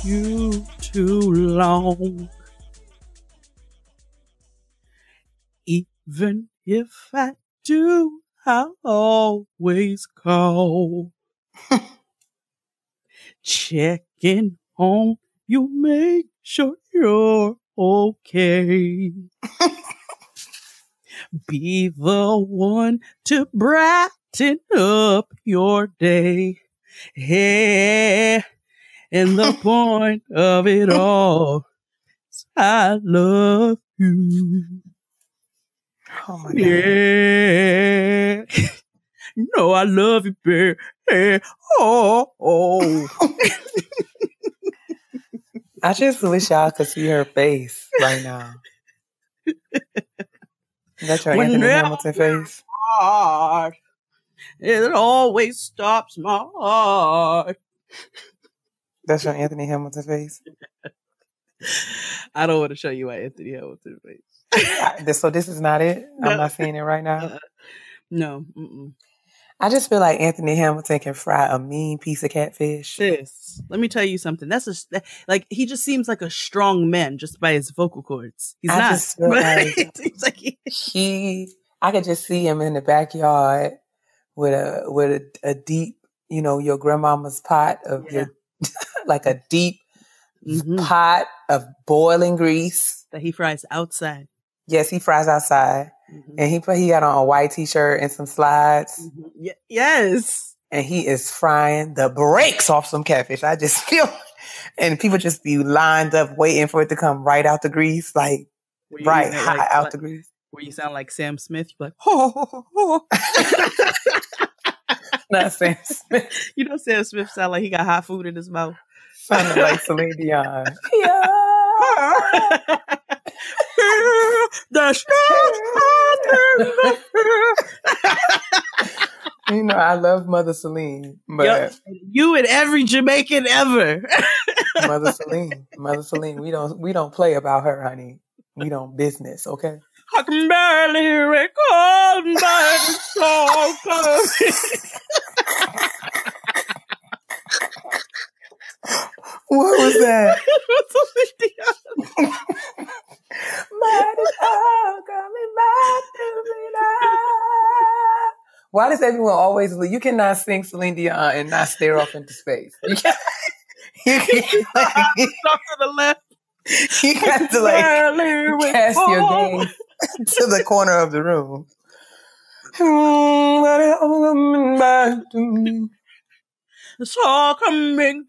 you too long. Even if I do, I'll always call. Checking on you, make sure you're okay. Be the one to brighten up your day. Hey, and the point of it all is I love you. Oh my God. Yeah. No, I love you, baby. Oh. I just wish y'all could see her face right now. That's your Anthony Hamilton face. Heart, it always stops my heart. That's your Anthony Hamilton face. I don't want to show you my Anthony Hamilton face. So this is not it? No. I'm not seeing it right now? No. Mm-mm. I just feel like Anthony Hamilton can fry a mean piece of catfish. Sis, let me tell you something. Like he just seems like a strong man just by his vocal cords. He's not. Just feel like it seems like I could just see him in the backyard with a deep, your grandmama's pot of your like a deep pot of boiling grease that he fries outside. Yes, he fries outside. And he got on a white t-shirt and some slides. Yes. And he is frying the brakes off some catfish. I just feel, and people just be lined up waiting for it to come right out the grease, like right hot out the grease. Where you sound like Sam Smith, you're like, ho. Not Sam Smith. You know Sam Smith sound like he got hot food in his mouth. Sounding like Celine Dion. Yeah. There's no I love Mother Celine, but you and every Jamaican ever. Mother Celine, we don't play about her, honey. We don't business, okay? I can barely recall my song. What was that? Might as well coming back to me now. Why does everyone always? You cannot sing Celine Dion and not stare off into space. You can't talk to the left. You got to cast your gaze to the corner of the room. It's all coming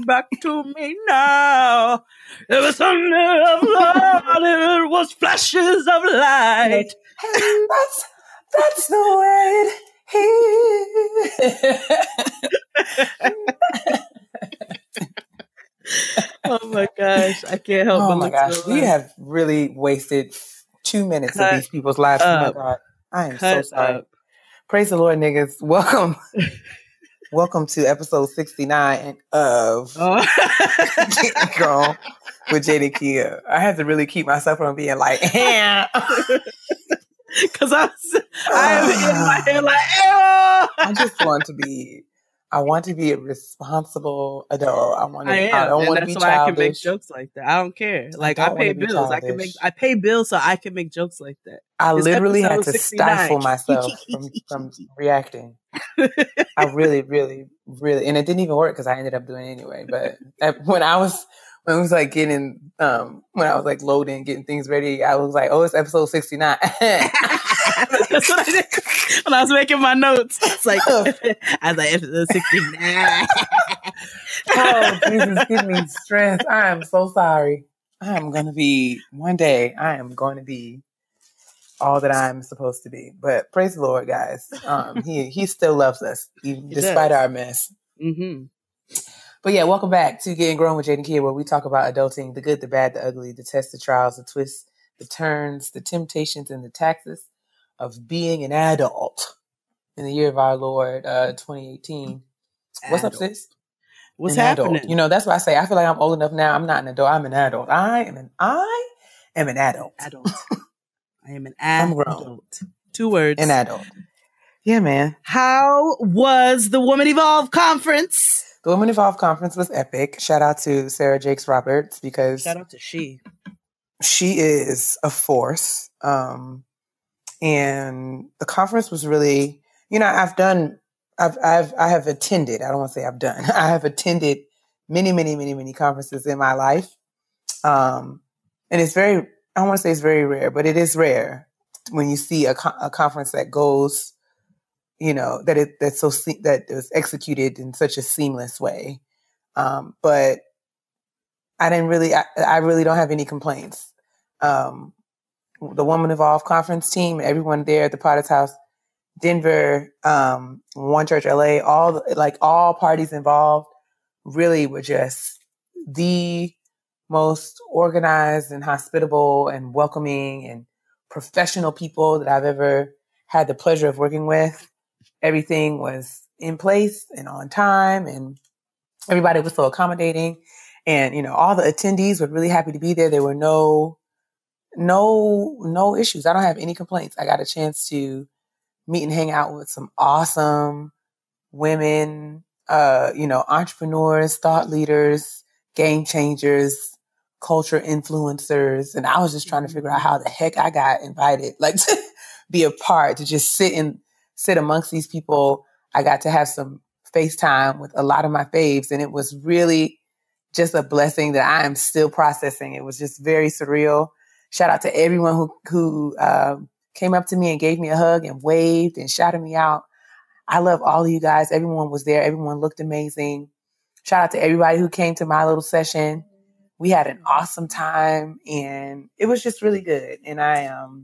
back to me now. It was thunder of love, it was flashes of light. And that's the way it is. Oh my gosh, I can't help but look. Oh my gosh, we have really wasted 2 minutes of these people's lives. Oh my God, I am so sorry. Praise the Lord, niggas. Welcome to episode 69 of Getting Grown with Jade and Keia. I had to really keep myself from being like, because I am in my head like, I just want to be. I want to be a responsible adult. I don't want to be childish. That's why I can make jokes like that. I don't care. Like I pay bills. I pay bills so I can make jokes like that. I literally had to stifle myself from reacting. I really, really, really, and it didn't even work because I ended up doing it anyway. But when I was like getting, when I was like loading, getting things ready, I was like, oh, it's episode 69. That's what I did when I was making my notes. It's like, I was like, episode 69. Oh, Jesus, give me strength. I am so sorry. One day, I am going to be all that I'm supposed to be. But praise the Lord, guys. He still loves us, despite our mess. Mm-hmm. But yeah, welcome back to Getting Grown with Jade and Keia, where we talk about adulting, the good, the bad, the ugly, the tests, the trials, the twists, the turns, the temptations, and the taxes of being an adult in the year of our Lord, 2018. What's up, sis? What's happening? Adult. That's why I say I feel like I'm old enough now. I'm not an adult. I'm an adult. I am an adult. I am an adult. 2 words. An adult. Yeah, man. How was the Woman Evolve conference? The Women Evolve Conference was epic. Shout out to Sarah Jakes Roberts because shout out to she is a force. And the conference was really, I have attended. I don't want to say I've done. I have attended many conferences in my life. And it's very, I don't want to say it's very rare, but it is rare when you see a conference that goes, that was executed in such a seamless way. But I really don't have any complaints. The Woman Evolve Conference team, everyone there at the Potter's House, Denver, One Church LA, all parties involved really were just the most organized and hospitable and welcoming and professional people that I've ever had the pleasure of working with. Everything was in place and on time, and everybody was so accommodating. And, all the attendees were really happy to be there. There were no issues. I don't have any complaints. I got a chance to meet and hang out with some awesome women, entrepreneurs, thought leaders, game changers, culture influencers. And I was just trying to figure out how the heck I got invited, to be a part, to just sit amongst these people. I got to have some FaceTime with a lot of my faves, and it was really just a blessing that I am still processing. It was just very surreal. Shout out to everyone who came up to me and gave me a hug and waved and shouted me out. I love all of you guys. Everyone was there. Everyone looked amazing. Shout out to everybody who came to my little session. We had an awesome time, and it was just really good. And I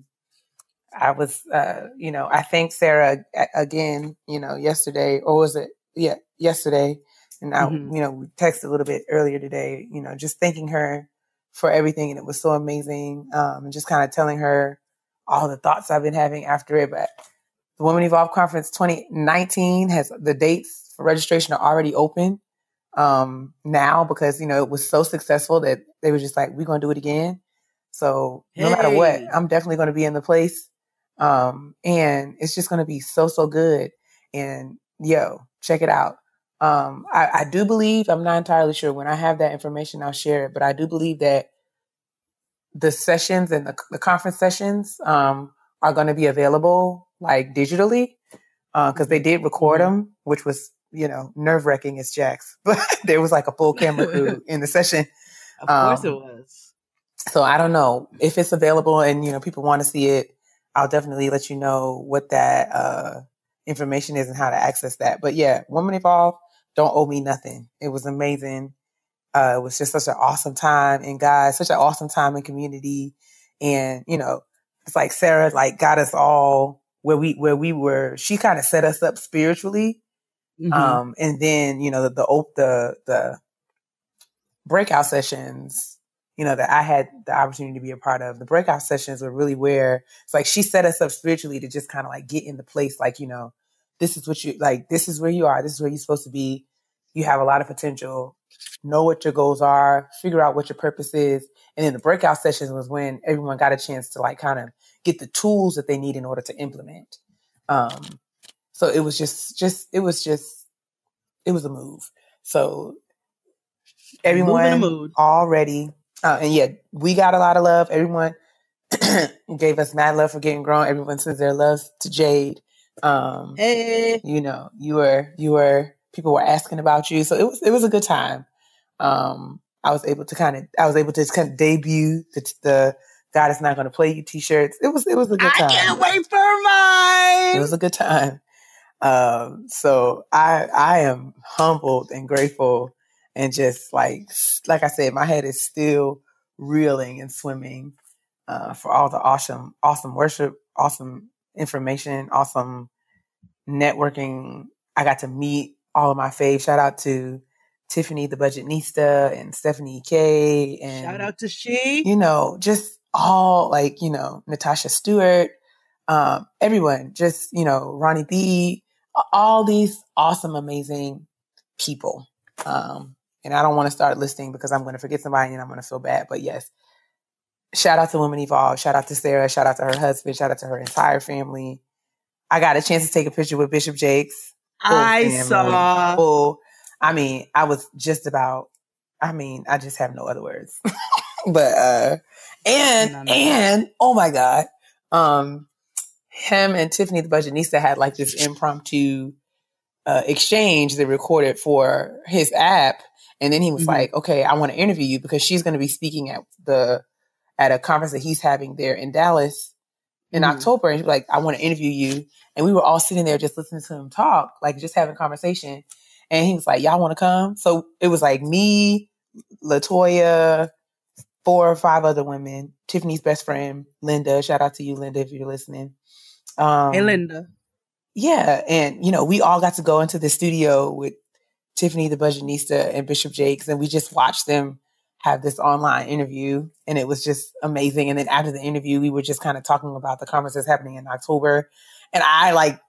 was, I thanked Sarah again, yesterday, or was it? Yeah, yesterday. And I, we texted a little bit earlier today, just thanking her for everything. And it was so amazing. And just kind of telling her all the thoughts I've been having after it. But the Women Evolve Conference 2019 has the dates for registration are already open now because, it was so successful that they were just like, we're going to do it again. So no matter what, I'm definitely going to be in the place. And it's just going to be so good. And check it out. I do believe, I'm not entirely sure, when I have that information, I'll share it, but I do believe that the sessions and the conference sessions, are going to be available digitally, cause they did record them, which was, nerve wracking as Jax, but there was a full camera crew in the session. Of course it was. So I don't know if it's available and, people want to see it. I'll definitely let you know what that, information is and how to access that. But yeah, Women Evolve don't owe me nothing. It was amazing. It was just such an awesome time. And guys, such an awesome time in community. And, it's like Sarah, got us all where we were. She kind of set us up spiritually. And then, the breakout sessions, that I had the opportunity to be a part of. The breakout sessions were really where it's like she set us up spiritually to just kind of get in the place, this is what you this is where you are, this is where you're supposed to be. You have a lot of potential. Know what your goals are, figure out what your purpose is. And then the breakout sessions was when everyone got a chance to kind of get the tools that they need in order to implement. So it was it was a move. So everyone already, and yeah, we got a lot of love. Everyone gave us mad love for Getting Grown. Everyone sends their love to Jade. Hey, you were people were asking about you, so it was a good time. I was able to kind of debut the God is not going to play you t-shirts. It was a good time. I can't wait for mine. It was a good time. So I am humbled and grateful, and just like I said, my head is still reeling and swimming for all the awesome worship, awesome information, awesome networking. I got to meet all of my faves. Shout out to Tiffany, the Budgetnista, and Stephanie K. And shout out to she. Just all Natasha Stewart, everyone, just, Ronnie B, all these awesome, amazing people. And I don't want to start listing because I'm going to forget somebody and I'm going to feel bad. But yes, shout out to Women Evolve. Shout out to Sarah. Shout out to her husband. Shout out to her entire family. I got a chance to take a picture with Bishop Jakes. I saw. I mean, I just have no other words. But and oh my God, him and Tiffany the Budgetnista had like this impromptu exchange they recorded for his app, and then he was like, "Okay, I want to interview you because she's going to be speaking at a conference that he's having there in Dallas in October." And he was like, "I want to interview you," and we were all sitting there just listening to him talk, like just having conversation. And he was like, "Y'all want to come?" So it was like me, LaToya, 4 or 5 other women, Tiffany's best friend, Linda. Shout out to you, Linda, if you're listening. Hey, Linda. Yeah. And, we all got to go into the studio with Tiffany the Budgetnista and Bishop Jakes, and we just watched them have this online interview, and it was just amazing. And then after the interview, we were just kind of talking about the conferences happening in October. And I like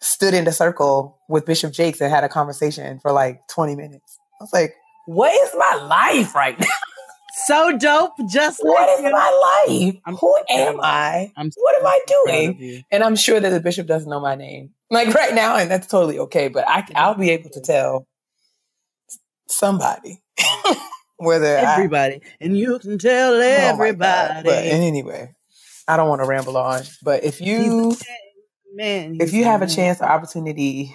stood in the circle with Bishop Jakes and had a conversation for like 20 minutes. I was like, what is my life right now? So dope. What is my life? Who am I? What am I doing? And I'm sure that the bishop doesn't know my name like right now, and that's totally okay. But I'll be able to tell somebody whether everybody, and you can tell everybody. But anyway, I don't want to ramble on. But if you have a chance or opportunity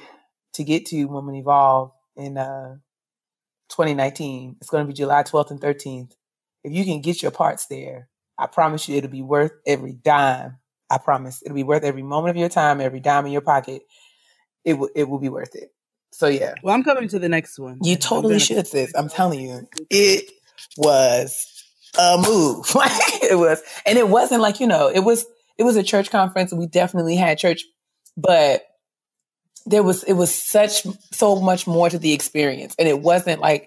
to get to Women Evolve in 2019, it's going to be July 12th and 13th. If you can get your parts there, I promise you it'll be worth every dime. I promise it'll be worth every moment of your time, every dime in your pocket. It will be worth it. So yeah. Well, I'm coming to the next one. You totally should, sis. I'm telling you, it was a move. It was, and it wasn't like it was a church conference. We definitely had church, but it was so much more to the experience, and it wasn't a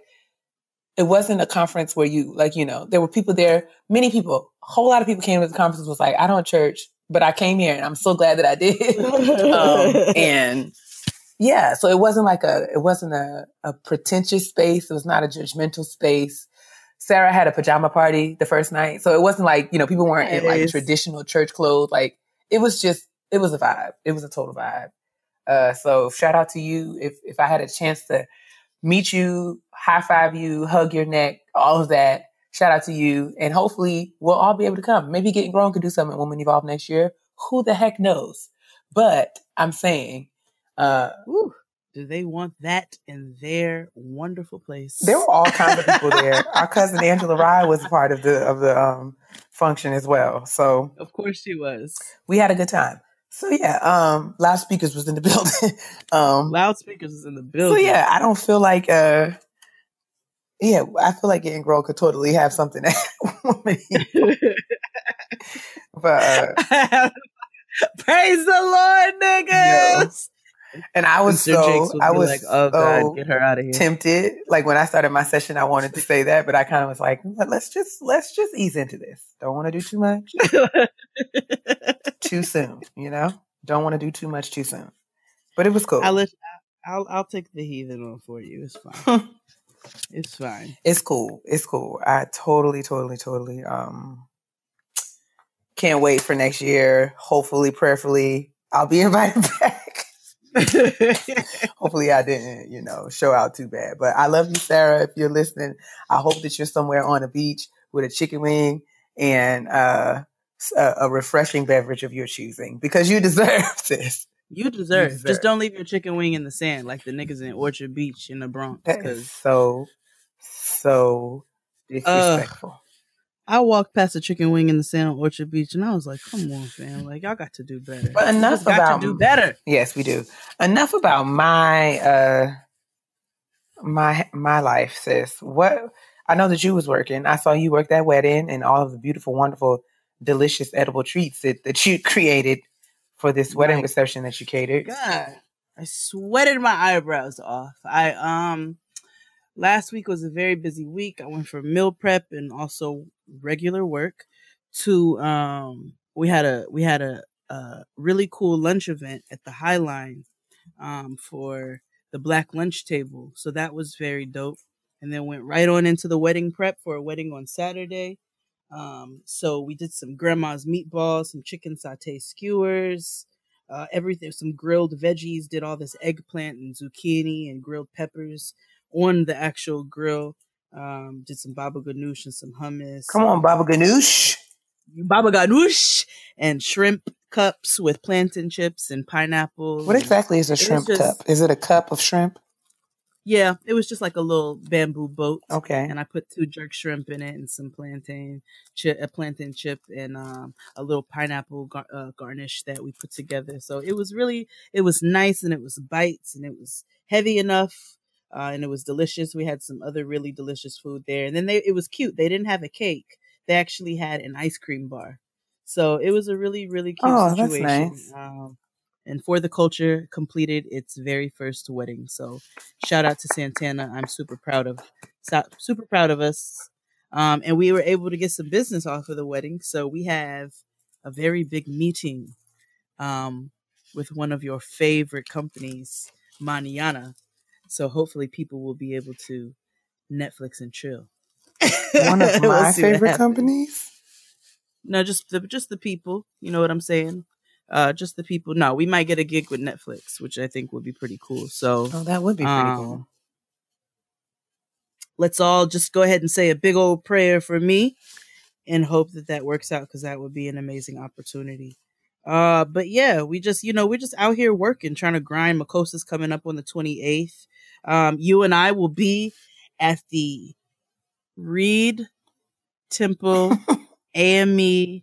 conference where there were people there, many people, a whole lot of people came to the conference, was like, I don't church, but I came here and I'm so glad that I did. And yeah, so it wasn't a pretentious space. It was not a judgmental space. Sarah had a pajama party the first night. So it wasn't like, people weren't in like traditional church clothes. Like it was a vibe. It was a total vibe. So shout out to you. If I had a chance to meet you, high five you, hug your neck, all of that. Shout out to you. And hopefully we'll all be able to come. Maybe Getting Grown could do something at Women Evolve next year. Who the heck knows? But I'm saying, do they want that in their wonderful place? There were all kinds of people there. Our cousin Angela Rye was a part of the function as well. So of course she was. We had a good time. So yeah, Loudspeakers was in the building. Loudspeakers was in the building. So yeah, I don't feel like I feel like Getting Grown could totally have something at Women. But praise the Lord, niggas. And I was like, oh God, get her out of here. Tempted. Like when I started my session, I wanted to say that, but I kind of was like, let's just ease into this. Don't want to do too much too soon, Don't want to do too much too soon. But it was cool. I'll take the heathen on for you. It's fine. It's fine. It's cool. I totally can't wait for next year. Hopefully, prayerfully, I'll be invited back. Hopefully I didn't, show out too bad. But I love you, Sarah. If you're listening, I hope that you're somewhere on a beach with a chicken wing and a refreshing beverage of your choosing, because you deserve this. You deserve. Just don't leave your chicken wing in the sand like the niggas in Orchard Beach in the Bronx. That is so disrespectful. I walked past a chicken wing in the sand on Orchard Beach, and I was like, "Come on, fam! Like y'all got to do better. But enough about to do better." Yes, we do. Enough about my life, sis. What I know that you was working. I saw you work that wedding and all of the beautiful, wonderful, delicious, edible treats that you created for this wedding reception that you catered. God, I sweated my eyebrows off. Last week was a very busy week. I went for meal prep and also regular work. We had a really cool lunch event at the High Line for the Black Lunch Table. So that was very dope. And then went right on into the wedding prep for a wedding on Saturday. So we did some grandma's meatballs, some chicken sauté skewers, everything, some grilled veggies, did all this eggplant and zucchini and grilled peppers. on the actual grill. Did some baba ganoush and some hummus. Come on, baba ganoush. Baba ganoush and shrimp cups with plantain chips and pineapple. What exactly is a shrimp cup? Is it a cup of shrimp? Yeah, it was just like a little bamboo boat. Okay. And I put 2 jerk shrimp in it and some plantain chip, and a little pineapple garnish that we put together. So it was nice, and it was bites, and it was heavy enough, and it was delicious. We had some other really delicious food there. And then it was cute. They didn't have a cake. They actually had an ice cream bar. So it was a really, really cute situation. That's nice. And For the Culture completed its very first wedding. So shout out to Santana. I'm super proud of us. And we were able to get some business off of the wedding. So we have a very big meeting with one of your favorite companies, mañana. So hopefully people will be able to Netflix and chill. One of my favorite companies? No, just the people. You know what I'm saying? Just the people. No, we might get a gig with Netflix, which I think would be pretty cool. So, that would be pretty cool. Let's all just go ahead and say a big old prayer for me, and hope that works out, because that would be an amazing opportunity. But yeah, we're just out here working, trying to grind. Makosa's coming up on the 28th. You and I will be at the Reed Temple AME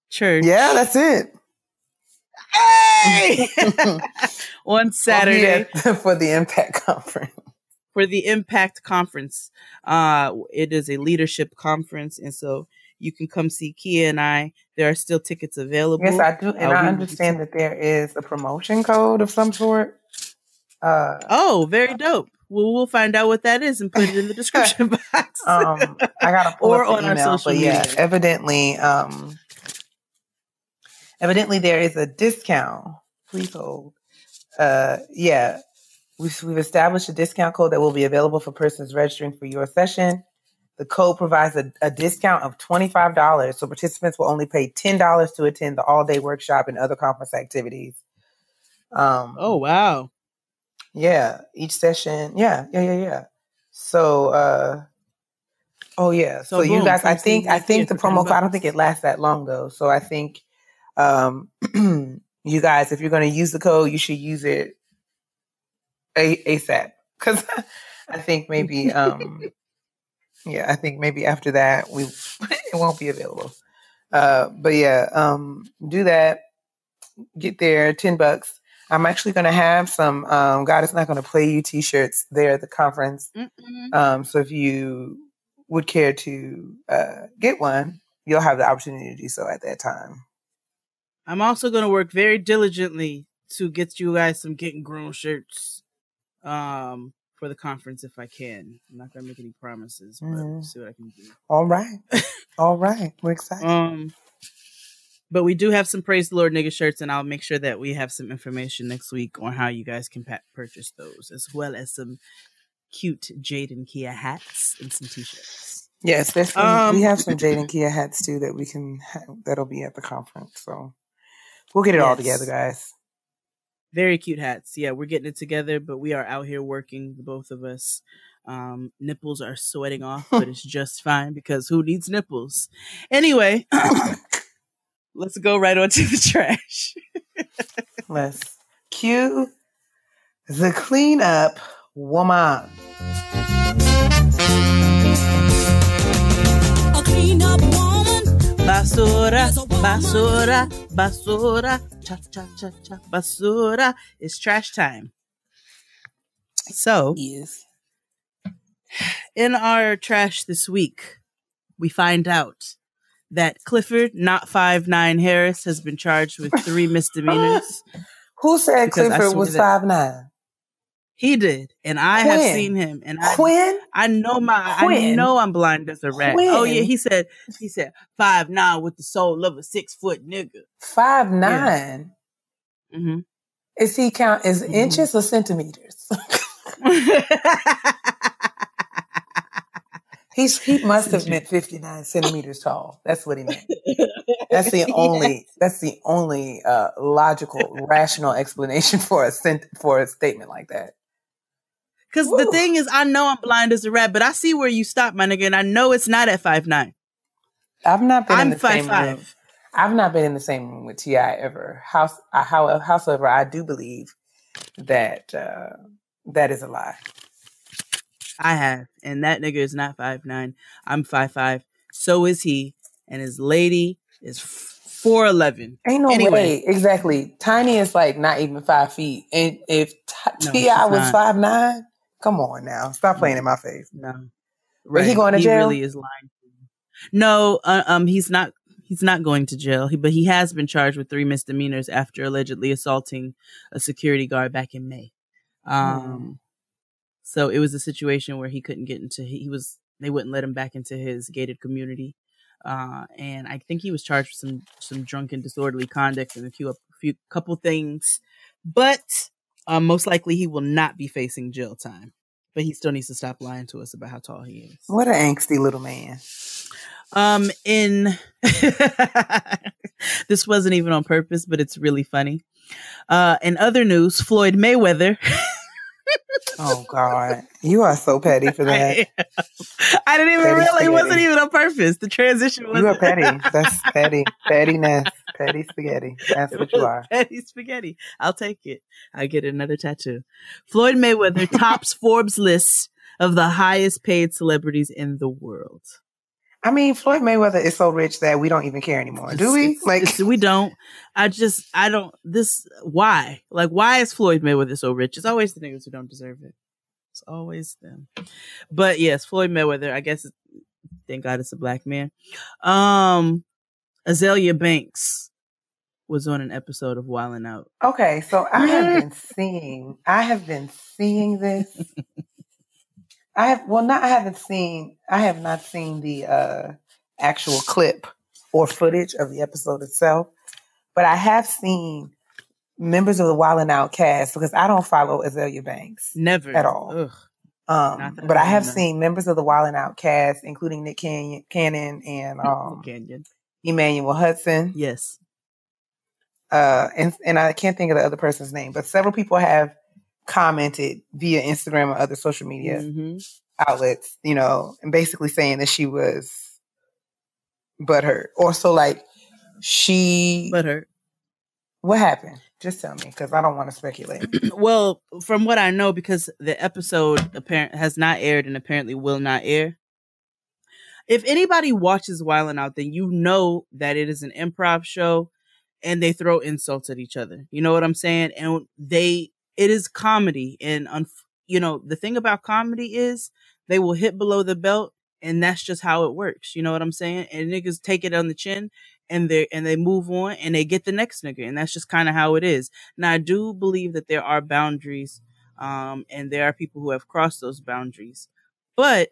Church. Yeah, that's it. Hey! On Saturday for the Impact Conference. It is a leadership conference, and so you can come see Keia and I. There are still tickets available. Yes, I do, and I understand that there is a promotion code of some sort. Very dope. We'll find out what that is and put it in the description box. I gotta pull or up the on email, our social but media. Yeah, evidently there is a discount. Please hold. We've established a discount code that will be available for persons registering for your session. The code provides a discount of $25, so participants will only pay $10 to attend the all-day workshop and other conference activities. Oh, wow. Yeah, each session. Yeah. So, So you guys, I think the promo code, I don't think it lasts that long though. So I think, you guys, if you're going to use the code, you should use it ASAP. Cause I think maybe, I think maybe after that it won't be available. Do that. Get there, $10. I'm actually going to have some, God is not going to play you t-shirts there at the conference. So if you would care to get one, you'll have the opportunity to do so at that time. I'm also going to work very diligently to get you guys some Getting Grown shirts for the conference if I can. I'm not going to make any promises, but we'll see what I can do. All right. We're excited. But we do have some Praise the Lord nigga shirts, and I'll make sure that we have some information next week on how you guys can purchase those, as well as some cute Jade and Keia hats and some t-shirts. Yes, we have some Jade and Keia hats too that we can that'll be at the conference. So we'll get it all together, guys. Very cute hats. Yeah, we're getting it together, but we are out here working, the both of us. Nipples are sweating off, but it's just fine because who needs nipples? Anyway. Let's go right on to the trash. Let's cue the cleanup woman. A cleanup woman. Basura, basura, basura, cha cha cha cha, basura. It's trash time. So, in our trash this week, we find out that Clifford, not 5'9" Harris, has been charged with 3 misdemeanors. Who said Clifford was 5'9"? He did, and I have seen him. And I know I'm blind as a rat. Oh yeah, he said 5'9" with the soul of a 6-foot nigga. 5'9". Yeah. Mm-hmm. Is he count as inches or centimeters? He must have meant 59 centimeters tall. That's what he meant. That's the only logical, rational explanation for a statement like that. Because the thing is, I know I'm blind as a rat, but I see where you stop, my nigga, and I know it's not at 5'9". I've not been in the 5'5". same room. I've not been in the same room with T.I. ever. However, I do believe that that is a lie. I have, and that nigga is not 5'9". I'm 5'5". So is he, and his lady is 4'11". Ain't no way. Exactly. Tiny is like not even 5 feet, and if T.I. was 5'9", come on now, stop playing in my face. No, right? But he going to jail? He really is lying. No, he's not. He's not going to jail, but he has been charged with 3 misdemeanors after allegedly assaulting a security guard back in May. So it was a situation where he couldn't get into. They wouldn't let him back into his gated community, and I think he was charged with some drunken disorderly conduct and a couple things, but most likely he will not be facing jail time. But he still needs to stop lying to us about how tall he is. What an angsty little man. This wasn't even on purpose, but it's really funny. In other news, Floyd Mayweather. Oh God, you are so petty for that. I didn't even realize it wasn't even on purpose. The transition was. You are petty. That's petty. Pettiness. Petty spaghetti. That's what you are. Petty spaghetti. I'll take it. I get another tattoo. Floyd Mayweather tops Forbes list of the highest paid celebrities in the world. I mean, Floyd Mayweather is so rich that we don't even care anymore, do we? We don't. I don't. Why? Like, why is Floyd Mayweather so rich? It's always the niggas who don't deserve it. It's always them. But yes, Floyd Mayweather, I guess, thank God it's a black man. Azalea Banks was on an episode of Wildin' Out. Okay, so I have been seeing this. I have not seen the actual clip or footage of the episode itself, but I have seen members of the Wildin' Out cast because I don't follow Azalea Banks. Never. At all. But I have seen members of the Wildin' Out cast, including Nick Cannon and Emmanuel Hudson. Yes. And I can't think of the other person's name, but several people have commented via Instagram or other social media outlets, and basically saying that she was butthurt. Or so like she butthurt. What happened? Just tell me, because I don't want to speculate. Well, from what I know, because the episode has not aired and apparently will not air. If anybody watches Wildin' Out, then you know that it is an improv show and they throw insults at each other. You know what I'm saying? And it is comedy. And, the thing about comedy is they will hit below the belt and that's just how it works. You know what I'm saying? And niggas take it on the chin and they move on and they get the next nigga. And that's just kind of how it is. Now, I do believe that there are boundaries and there are people who have crossed those boundaries. But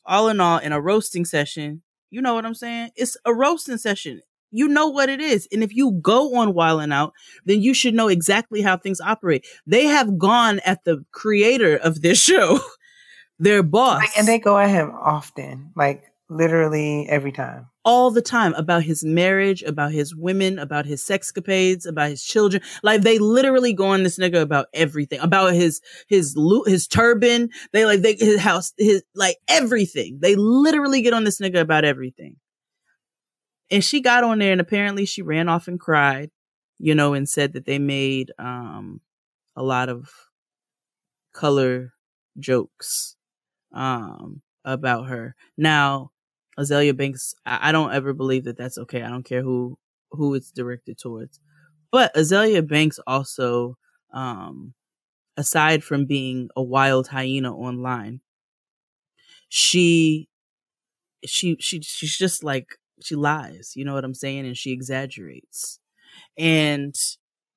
all in all, in a roasting session, you know what I'm saying? It's a roasting session. You know what it is. And if you go on Wildin' Out, then you should know exactly how things operate. They have gone at the creator of this show, their boss. And they go at him often, like literally every time. All the time, about his marriage, about his women, about his sexcapades, about his children. Like, they literally go on this nigga about everything, about his turban. His house, everything. They literally get on this nigga about everything. And she got on there and apparently she ran off and cried, and said that they made a lot of color jokes about her. Now, Azalea Banks, I don't ever believe that that's okay. I don't care who it's directed towards. But Azalea Banks also, aside from being a wild hyena online, she's just like, she lies, you know what I'm saying? And she exaggerates. And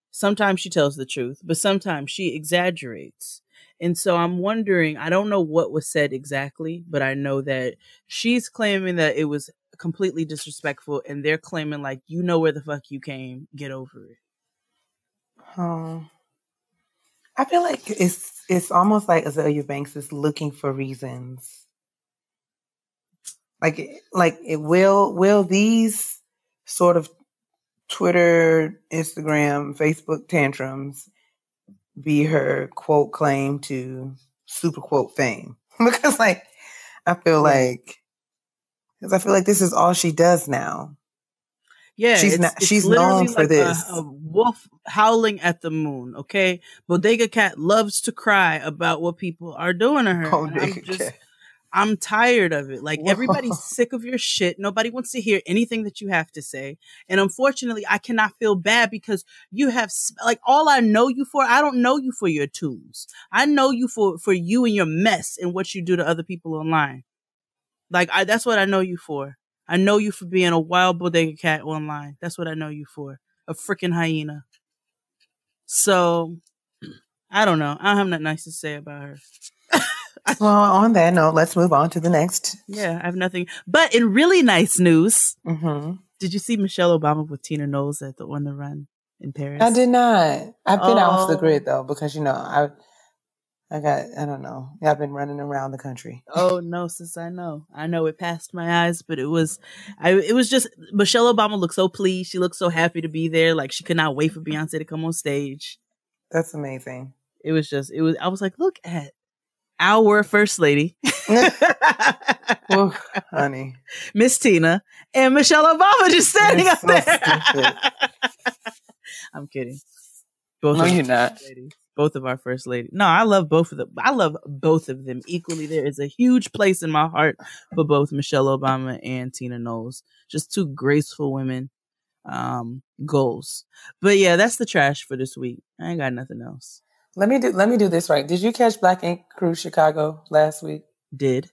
sometimes she tells the truth, but sometimes she exaggerates. And so I'm wondering, I don't know what was said exactly, but I know that she's claiming that it was completely disrespectful. And they're claiming like, where the fuck you came, get over it. I feel like it's almost like Azalea Banks is looking for reasons. Will these sort of Twitter, Instagram, Facebook tantrums be her quote claim to super quote fame. Because like, I feel like this is all she does now. Yeah, she's literally known for like this. a wolf howling at the moon. Okay, Bodega Cat loves to cry about what people are doing to her. And I'm tired of it. Like, everybody's sick of your shit. Nobody wants to hear anything that you have to say. And unfortunately, I cannot feel bad because you have, like, all I know you for, I don't know you for your tunes. I know you for you and your mess and what you do to other people online. Like, that's what I know you for. I know you for being a wild bodega cat online. That's what I know you for. A freaking hyena. So, I don't know. I don't have nothing nice to say about her. Well, on that note, let's move on to the next. Yeah, I have nothing. But in really nice news, did you see Michelle Obama with Tina Knowles on the run in Paris? I did not. I've been off the grid though because I don't know. I've been running around the country. Oh no, sis, I know it passed my eyes, but it was just Michelle Obama looked so pleased. She looked so happy to be there. Like, she could not wait for Beyonce to come on stage. That's amazing. I was like, look at our first lady, ooh, honey, Miss Tina, and Michelle Obama just standing up there. I'm kidding. You're not. Both of our first ladies. No, I love both of them. I love both of them equally. There is a huge place in my heart for both Michelle Obama and Tina Knowles. Just two graceful women. Goals. But yeah, that's the trash for this week. I ain't got nothing else. Let me do this right. Did you catch Black Ink Crew Chicago last week? Did.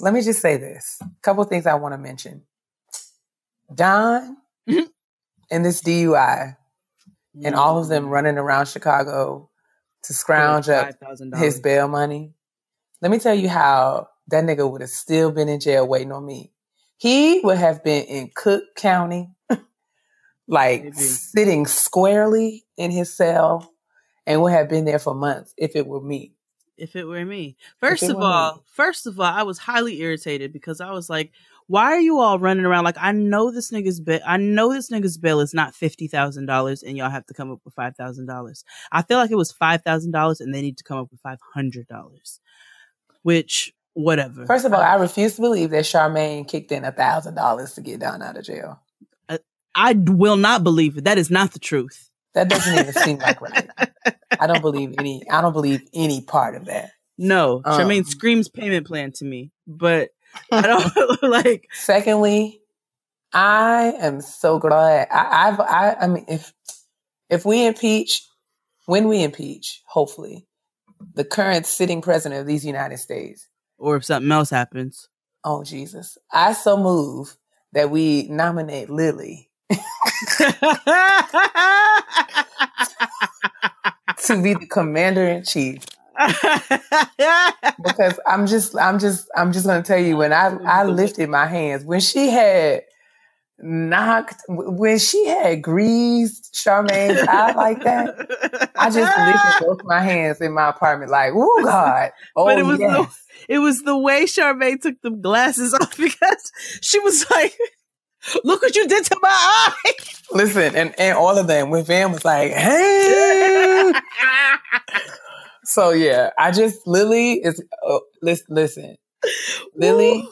Let me just say this. A couple of things I want to mention. Don and this DUI and all of them running around Chicago to scrounge up his bail money. Let me tell you how that nigga would have still been in jail waiting on me. He would have been in Cook County, sitting squarely in his cell, and would have been there for months if it were me. First of all, I was highly irritated because I was like, why are you all running around? Like, I know this nigga's bail is not $50,000 and y'all have to come up with $5,000. I feel like it was $5,000 and they need to come up with $500, which, whatever. First of all, I refuse to believe that Charmaine kicked in $1,000 to get Don out of jail. I will not believe it. That is not the truth. That doesn't even seem like right. I don't believe any part of that. No, Charmaine screams payment plan to me, but I don't like. Secondly, I am so glad. I mean, if we impeach, when we impeach, hopefully, the current sitting president of these United States, or if something else happens, oh Jesus, I so move that we nominate Lily to be the commander-in-chief. Because I'm just gonna tell you, when I lifted my hands when she had greased Charmaine's eye like that, I just lifted both my hands in my apartment like, oh God. Oh, but it was the way Charmaine took the glasses off, because she was like, look what you did to my eye. Listen, and all of them, when Van was like, hey. So yeah, Lily is, listen, Lily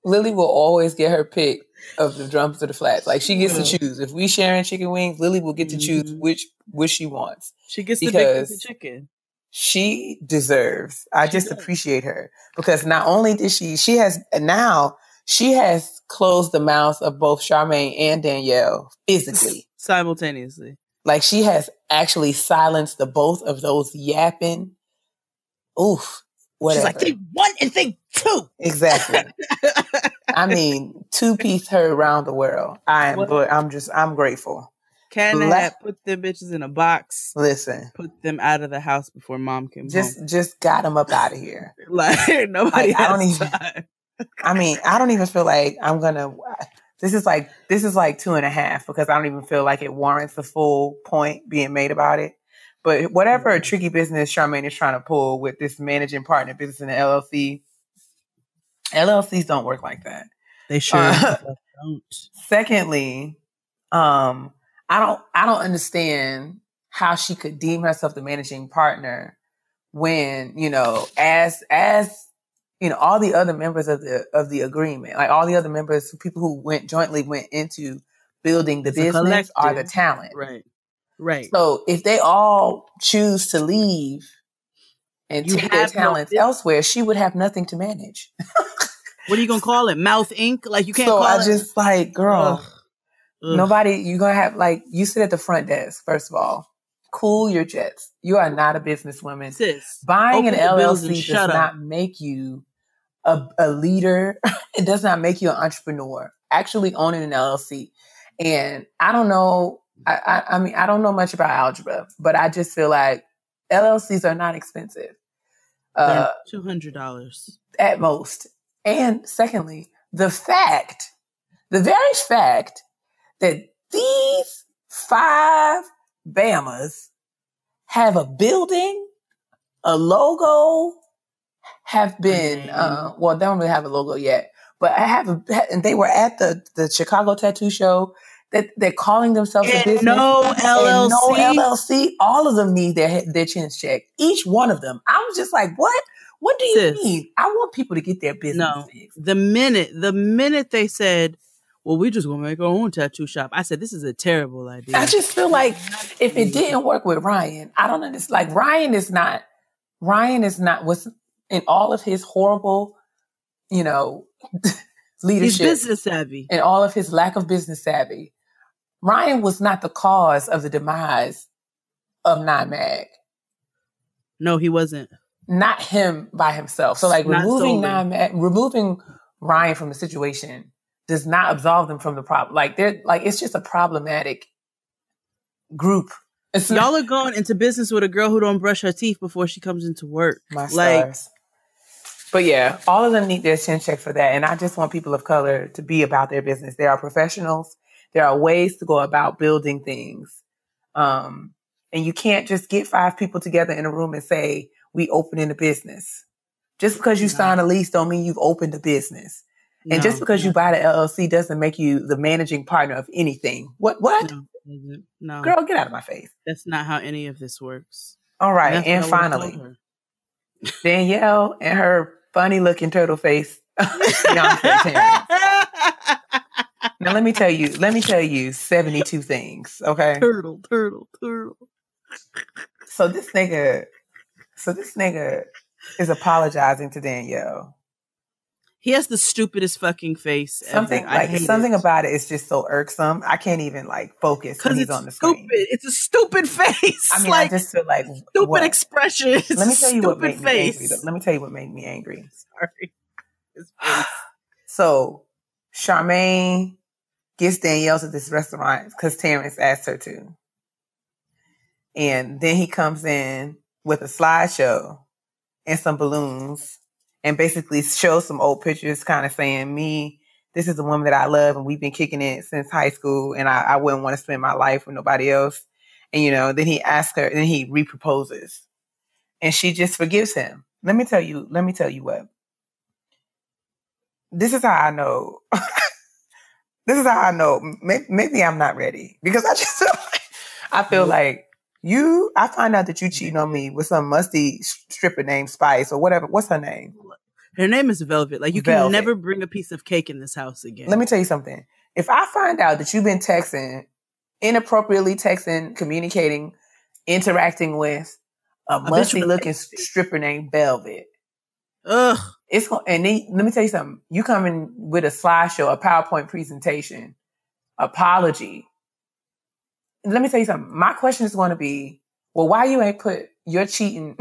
will always get her pick of the drums or the flats. Like, she gets to choose. If we sharing chicken wings, Lily will get to choose which she wants. She gets the big piece of chicken. She deserves. I just appreciate her, because not only did she has closed the mouths of both Charmaine and Danielle physically. Simultaneously. Like, she has actually silenced the both of those yapping. Oof. Whatever. She's like, thing one and thing two. Exactly. I mean, two-piece her around the world. I'm grateful. Put them bitches in a box. Listen. Put them out of the house before mom came home. Just got them up out of here. Like, nobody has time. I mean, I don't even feel like I'm gonna. This is like 2.5, because I don't even feel like it warrants the full point being made about it. But whatever tricky business Charmaine is trying to pull with this managing partner business in the LLC, LLCs don't work like that. They sure don't. Secondly, I don't understand how she could deem herself the managing partner when, as all the other members of the agreement, like all the other members, people who jointly went into building the business are the talent. Right. So if they all choose to leave and take their talents elsewhere, she would have nothing to manage. What are you going to call it? Mouth ink? Like, you can't call it. So I just like, girl, nobody, you're going to have, like, you sit at the front desk, first of all. Cool your jets. You are not a businesswoman. Sis, buying an LLC does not make you a leader. It does not make you an entrepreneur. Actually owning an LLC. And I don't know, I mean, I don't know much about algebra, but I just feel like LLCs are not expensive. They're $200 at most. And secondly, the very fact that these 5 Bamas have a building, a logo, have been, well, they don't really have a logo yet, but and they were at the Chicago Tattoo Show. That they're calling themselves a business. No LLC. And no LLC. All of them need their chins checked. Each one of them. I was just like, what? What do you mean? I want people to get their business fixed. The minute they said, well, we're just going to make our own tattoo shop, I said, this is a terrible idea. I just feel like if it didn't work with Ryan, I don't understand. Like, Ryan is not what's in all of his horrible, leadership. He's business savvy. And all of his lack of business savvy. Ryan was not the cause of the demise of Nine Mag. No, he wasn't. Not him by himself. So, like, removing Ryan from the situation does not absolve them from the problem. Like, it's just a problematic group. Y'all are going into business with a girl who don't brush her teeth before she comes into work. My stars. But yeah, all of them need their chin check for that. And I just want people of color to be about their business. They are professionals. There are ways to go about building things. And you can't just get 5 people together in a room and say, we opening a business. Just because you sign a lease don't mean you've opened a business. And just because you buy the LLC doesn't make you the managing partner of anything. What? No. Girl, get out of my face. That's not how any of this works. All right. And finally, Danielle and her funny looking turtle face. Now let me tell you 72 things, okay? Turtle. So this nigga is apologizing to Danielle. He has the stupidest fucking face something ever. Something about it is just so irksome. I can't even focus when he's on the screen. It's a stupid face. I mean, I just feel like stupid expression. Let me tell you what made me angry. Let me tell you what made me angry. Sorry. His face. So Charmaine gets Danielle to this restaurant because Terrence asked her to. And then he comes in with a slideshow and some balloons and basically shows some old pictures kind of saying, this is the woman that I love and we've been kicking it since high school and I wouldn't want to spend my life with nobody else. And, then he asks her, and then he reproposes. And she just forgives him. Let me tell you what. This is how I know. Maybe I'm not ready because I feel like I find out that you cheating on me with some musty stripper named Spice or whatever. What's her name? Her name is Velvet. Like, you can never bring a piece of cake in this house again. Let me tell you something. If I find out that you've been inappropriately texting, communicating, interacting with a musty looking stripper named Velvet. Ugh. And then, let me tell you something. You come in with a slideshow, a PowerPoint presentation, apology. Let me tell you something. My question is going to be, well, why you ain't put your cheating,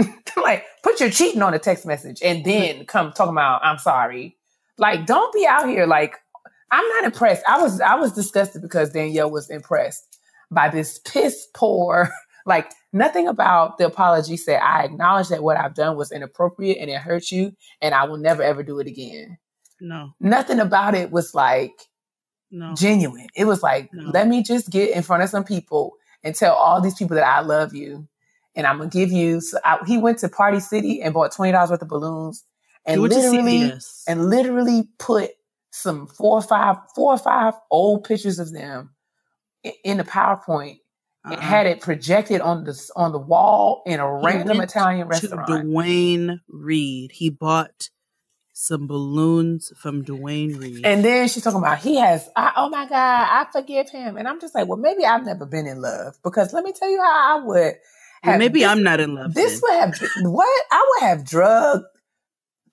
put your cheating on a text message and then come talking about, I'm sorry. Like, don't be out here. Like, I'm not impressed. I was disgusted because Danielle was impressed by this piss poor, nothing about the apology said, I acknowledge that what I've done was inappropriate and it hurt you and I will never ever do it again. No. Nothing about it was genuine. It was let me just get in front of some people and tell all these people that I love you and I'm going to give you. So he went to Party City and bought $20 worth of balloons and literally put some 4 or 5 old pictures of them in the PowerPoint and had it projected on the wall in a random Italian to restaurant. Dwayne Reed. He bought some balloons from Dwayne Reed. And then she's talking about oh my God, I forgive him. And I'm just like, well, maybe I've never been in love, because let me tell you how I would have. Maybe I'm not in love. This would have what? I would have drugged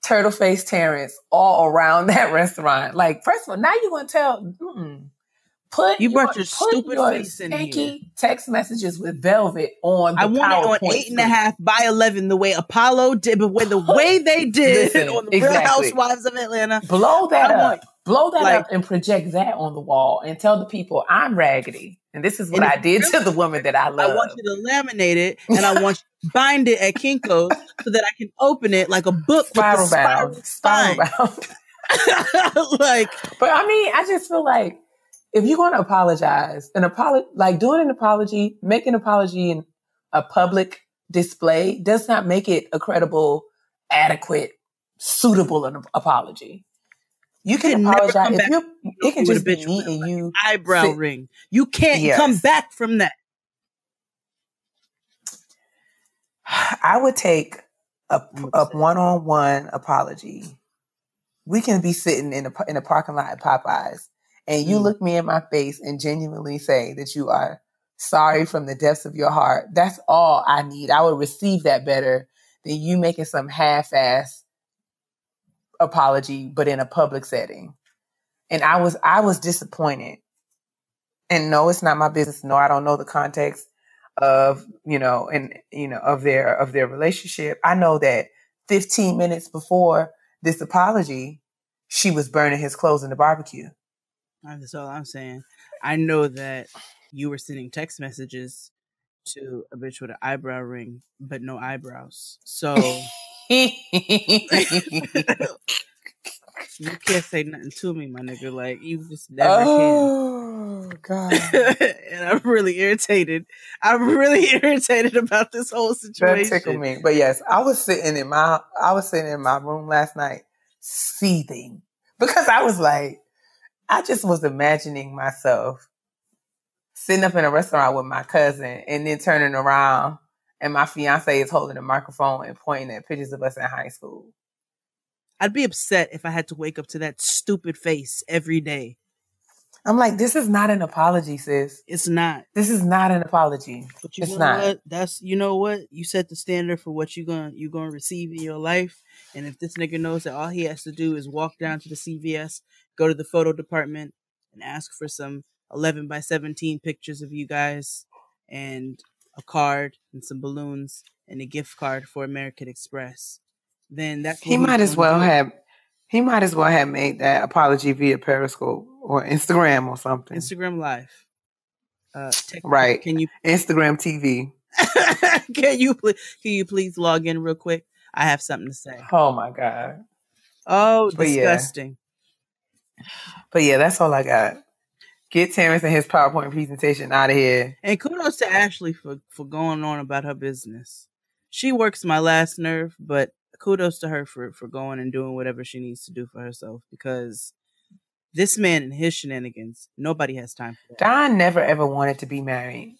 Turtle Face Terrence all around that restaurant. Like, first of all, now you're going to tell, you brought your stupid face in here. Text messages with Velvet on the I want it on 8.5 by 11, the way Apollo did, but the way they did on the Real Housewives of Atlanta. Blow that up and project that on the wall and tell the people I'm raggedy. And this is what I did to the woman that I love. I want you to laminate it, and I want you to bind it at Kinko's so that I can open it like a book spiral bound. But I mean, I just feel like, if you're going to apologize, doing an apology, make an apology in a public display does not make it a credible, adequate, suitable apology. You can apologize it can just be me and you. Eyebrow ring. You can't come back from that. I would take a one-on-one apology. We can be sitting in a parking lot at Popeyes, and you look me in my face and genuinely say that you are sorry from the depths of your heart. That's all I need. I would receive that better than you making some half-ass apology, but in a public setting. And I was disappointed. And no, it's not my business. No, I don't know the context of, of their relationship. I know that 15 minutes before this apology, she was burning his clothes in the barbecue. That's all I'm saying. I know that you were sending text messages to a bitch with an eyebrow ring, but no eyebrows. So you can't say nothing to me, my nigga. Like, you just never can. Oh, God. And I'm really irritated. About this whole situation. That tickled me. But yes, I was sitting in my room last night seething, because I was like, I just was imagining myself sitting up in a restaurant with my cousin and then turning around and my fiance is holding a microphone and pointing at pictures of us in high school. I'd be upset if I had to wake up to that stupid face every day. I'm like, this is not an apology, sis. It's not. This is not an apology. But it's not. You know what? You set the standard for what you're gonna receive in your life. And if this nigga knows that all he has to do is walk down to the CVS, go to the photo department, and ask for some 11 by 17 pictures of you guys, and a card and some balloons and a gift card for American Express, then that's what he might as well have made that apology via Periscope or Instagram or something. Instagram Live. Right. Can you Instagram TV? Can you please log in real quick? I have something to say. Oh my God. Oh, disgusting. But yeah, that's all I got. Get Terrence and his PowerPoint presentation out of here. And kudos to Ashley for going on about her business. She works my last nerve, but kudos to her for going and doing whatever she needs to do for herself, because this man and his shenanigans, nobody has time for that. Don never ever wanted to be married.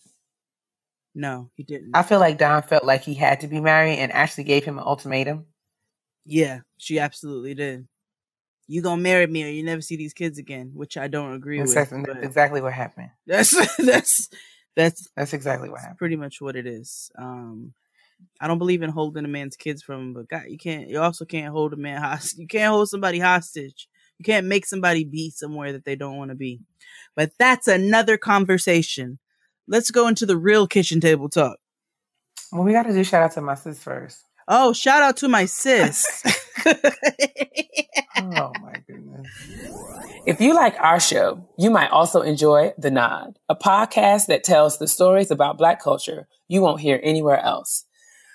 No, he didn't. I feel like Don felt like he had to be married and Ashley gave him an ultimatum. Yeah, she absolutely did. You gonna marry me or you never see these kids again, which I don't agree with. That's exactly what happened. That's exactly what happened. Pretty much what it is. I don't believe in holding a man's kids from him, but God, you also can't hold a man hostage. You can't hold somebody hostage. You can't make somebody be somewhere that they don't want to be. But that's another conversation. Let's go into the real kitchen table talk. Well, we got to do shout out to my sis first. Oh, shout out to my sis. Oh my goodness. If you like our show, you might also enjoy The Nod, a podcast that tells the stories about Black culture you won't hear anywhere else.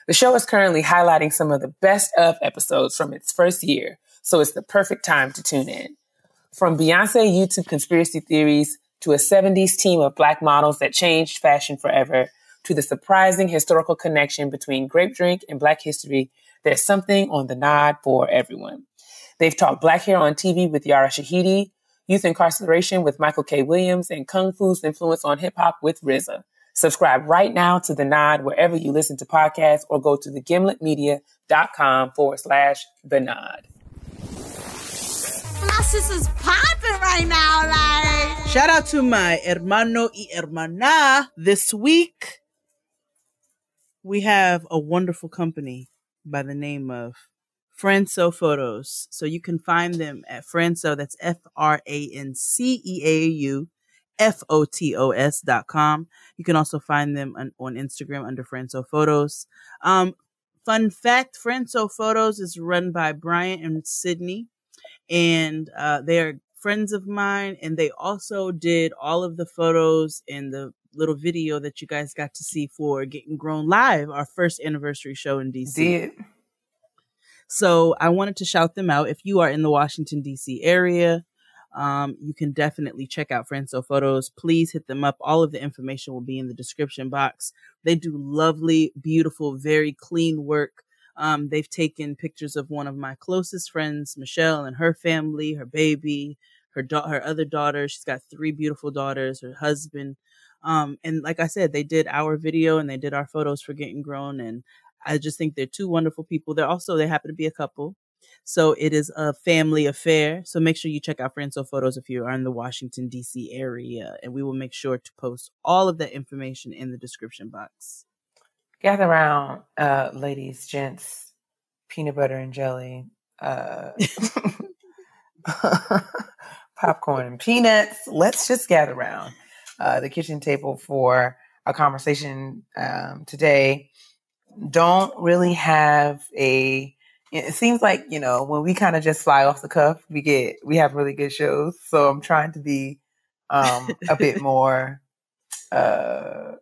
The show is currently highlighting some of the best of episodes from its first year, so it's the perfect time to tune in. From Beyonce YouTube conspiracy theories to a 70s team of Black models that changed fashion forever, to the surprising historical connection between grape drink and Black history, there's something on The Nod for everyone. They've talked Black hair on TV with Yara Shahidi, youth incarceration with Michael K. Williams, and Kung Fu's influence on hip-hop with RZA. Subscribe right now to The Nod wherever you listen to podcasts or go to thegimletmedia.com/The Nod. My sis is popping right now, like. Shout out to my hermano y hermana. This week, we have a wonderful company by the name of Franco Photos. So you can find them at Franco, that's FranceauFotos.com. You can also find them on Instagram under Franco Photos. Fun fact, Franco Photos is run by Brian and Sydney, and they are friends of mine, and they also did all of the photos and the little video that you guys got to see for Getting Grown Live, our first anniversary show in DC. So I wanted to shout them out. If you are in the Washington, D.C. area, you can definitely check out Franco Photos. Please hit them up. All of the information will be in the description box. They do lovely, beautiful, very clean work. They've taken pictures of one of my closest friends, Michelle, and her family, her baby, her other daughter. She's got 3 beautiful daughters, her husband. And like I said, they did our video and they did our photos for Getting Grown. And I just think they're 2 wonderful people. They happen to be a couple. So it is a family affair. So make sure you check out Franco Photos if you are in the Washington, D.C. area. And we will make sure to post all of that information in the description box. Gather around, ladies, gents, peanut butter and jelly, popcorn and peanuts. Let's just gather around the kitchen table for a conversation today. Don't really have it seems like, when we kind of just fly off the cuff, we have really good shows. So I'm trying to be a bit more, I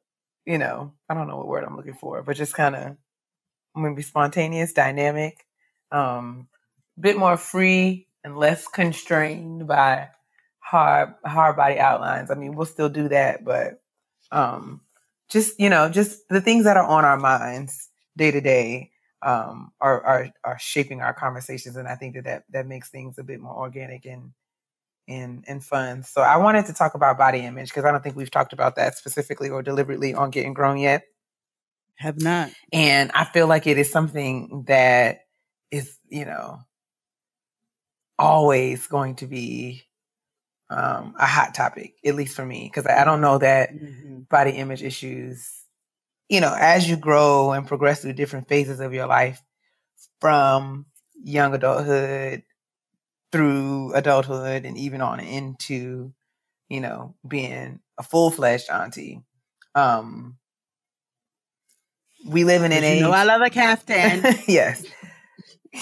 don't know what word I'm looking for, but just kind of, I'm going to be spontaneous, dynamic, bit more free and less constrained by hard body outlines. I mean, we'll still do that, but just the things that are on our minds day to day are shaping our conversations. And I think that makes things a bit more organic and fun. So I wanted to talk about body image because I don't think we've talked about that specifically or deliberately on Getting Grown yet. Have not. And I feel like it is something that is, always going to be a hot topic, at least for me, because I don't know that body image issues, as you grow and progress through different phases of your life, from young adulthood through adulthood and even on into, being a full-fledged auntie. We live in an age. I love a caftan. Yes.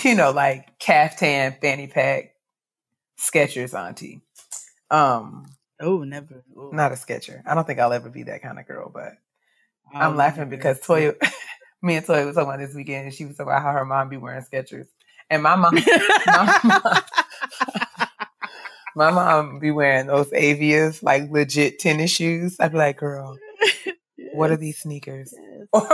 Like caftan, fanny pack, Skechers auntie. Never. Oh. Not a Sketcher. I don't think I'll ever be that kind of girl, but I'm laughing because Toya, me and Toya was talking about this weekend, and she was talking about how her mom be wearing Skechers. And my mom be wearing those Avias, like legit tennis shoes. I'd be like, girl, what are these sneakers? Or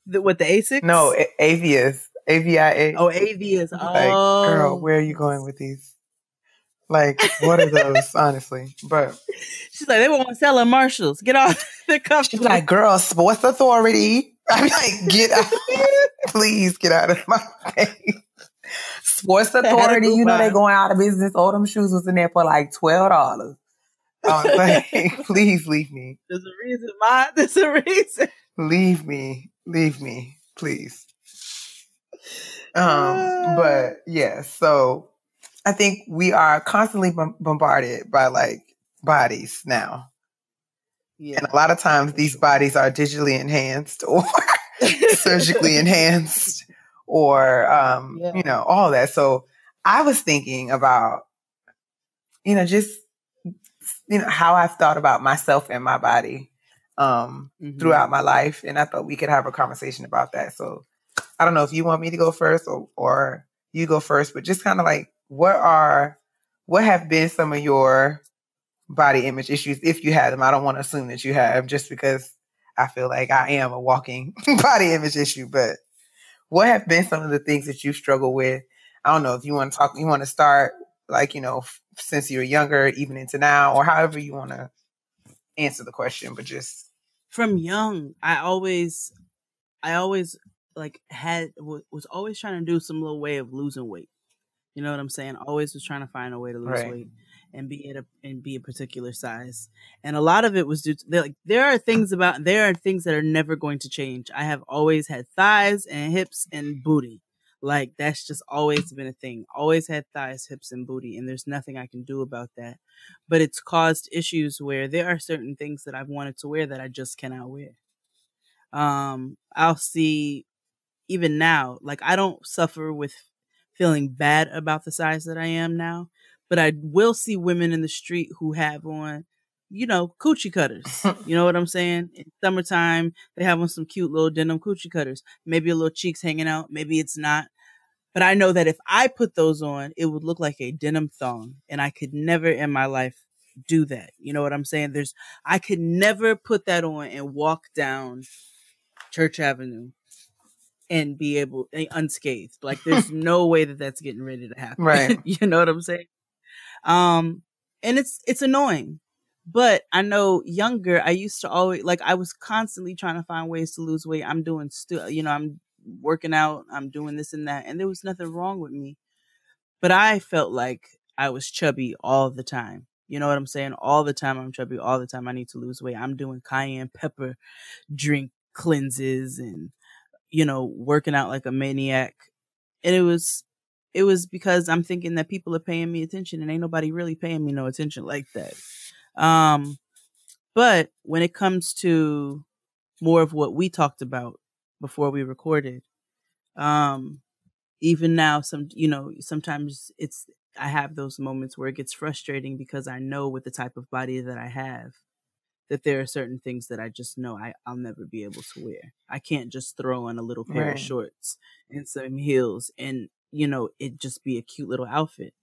the Asics? No, Avias. AVIA. Oh, Avias. Like, girl, where are you going with these? Like, what are those, honestly? But she's like, they won't sell at Marshalls. Get off the cuff. She's like, girl, Sports Authority. I'm like, get out. Please get out of my face. Sports Authority, they going out of business. All them shoes was in there for like $12. I was like, please leave me. There's a reason, Ma. There's a reason. Leave me, please. But yeah, so I think we are constantly bombarded by like bodies now. Yeah. And a lot of times these bodies are digitally enhanced or surgically enhanced or, all that. So I was thinking about, just, how I've thought about myself and my body throughout my life. And I thought we could have a conversation about that. So I don't know if you want me to go first or you go first, but just kind of like, what have been some of your body image issues, if you had them? I don't want to assume that you have, just because I feel like I am a walking body image issue, but what have been some of the things that you struggle with? I don't know if you want to start like, since you were younger, even into now, or however you want to answer the question, but just from young, I always like was always trying to do some little way of losing weight. You know what I'm saying? Always was trying to find a way to lose weight and be a particular size. And a lot of it was due to there are things that are never going to change. I have always had thighs and hips and booty. Like that's just always been a thing. Always had thighs, hips, and booty, and there's nothing I can do about that. But it's caused issues where there are certain things that I've wanted to wear that I just cannot wear. I'll see even now, like I don't suffer with feeling bad about the size that I am now, but I will see women in the street who have on, coochie cutters. You know what I'm saying? In summertime, they have on some cute little denim coochie cutters. Maybe a little cheeks hanging out. Maybe it's not. But I know that if I put those on, it would look like a denim thong. And I could never in my life do that. You know what I'm saying? I could never put that on and walk down Church Avenue and be unscathed. Like there's no way that that's getting ready to happen. Right. You know what I'm saying? And it's annoying, but I know younger, I used to always, like, I was constantly trying to find ways to lose weight. I'm doing I'm working out, I'm doing this and that. And there was nothing wrong with me, but I felt like I was chubby all the time. You know what I'm saying? All the time I'm chubby, all the time I need to lose weight. I'm doing cayenne pepper drink cleanses and, working out like a maniac. And it was because I'm thinking that people are paying me attention and ain't nobody really paying me no attention like that. But when it comes to more of what we talked about before we recorded, even now, sometimes I have those moments where it gets frustrating because I know with the type of body that I have, that there are certain things that I just know I'll never be able to wear. I can't just throw on a little pair of shorts and some heels and, it just be a cute little outfit.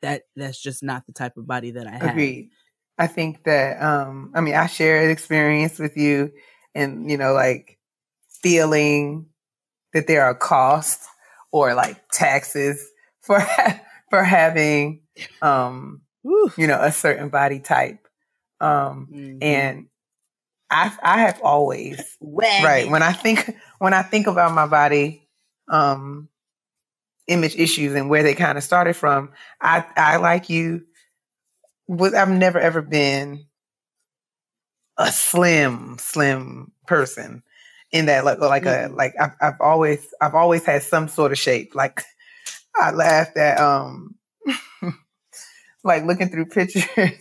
That's just not the type of body that I have. Agreed. I think that, I share an experience with you and, like feeling that there are costs or like taxes for having, a certain body type. And I have always, right. When I think about my body, image issues and where they kind of started from, I like you, I've never ever been a slim person in that I've always had some sort of shape. Like I laughed at, like looking through pictures.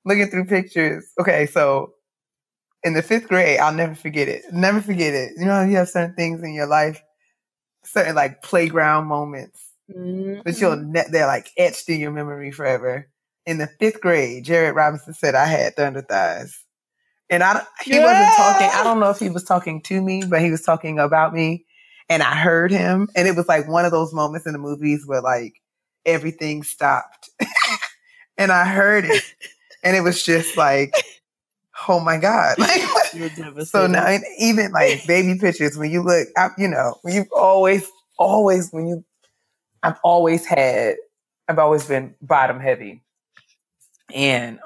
Okay, so in the 5th grade, I'll never forget it. You have certain things in your life, certain like playground moments that they're like etched in your memory forever. In the 5th grade, Jared Robinson said I had thunder thighs. And he wasn't talking, I don't know if he was talking to me, but he was talking about me. And I heard him. And it was like one of those moments in the movies where like everything stopped. And I heard it. And it was just like, oh my God. Like, so now, and even like baby pictures, when you look, I've always been bottom heavy. And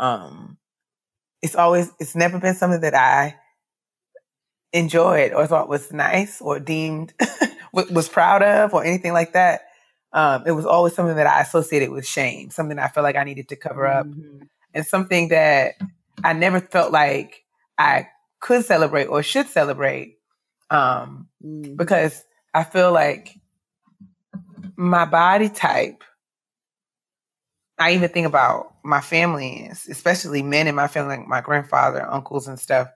it's never been something that I enjoyed or thought was nice or deemed was proud of or anything like that. It was always something that I associated with shame, something I felt like I needed to cover up, and something that I never felt like I could celebrate or should celebrate, because I feel like my body type, I even think about my family, especially men in my family, like my grandfather, uncles and stuff,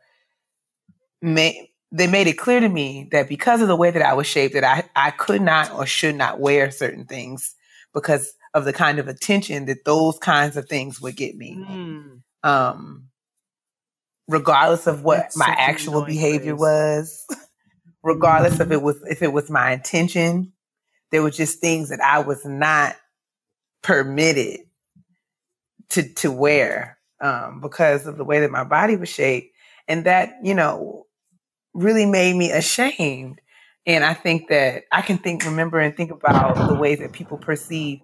they made it clear to me that because of the way that I was shaped, that I could not or should not wear certain things because of the kind of attention that those kinds of things would get me. Regardless of what my actual behavior was, regardless of if it was my intention, there were just things that I was not permitted to wear because of the way that my body was shaped. And that, really made me ashamed. And I think that I can remember and think about the ways that people perceive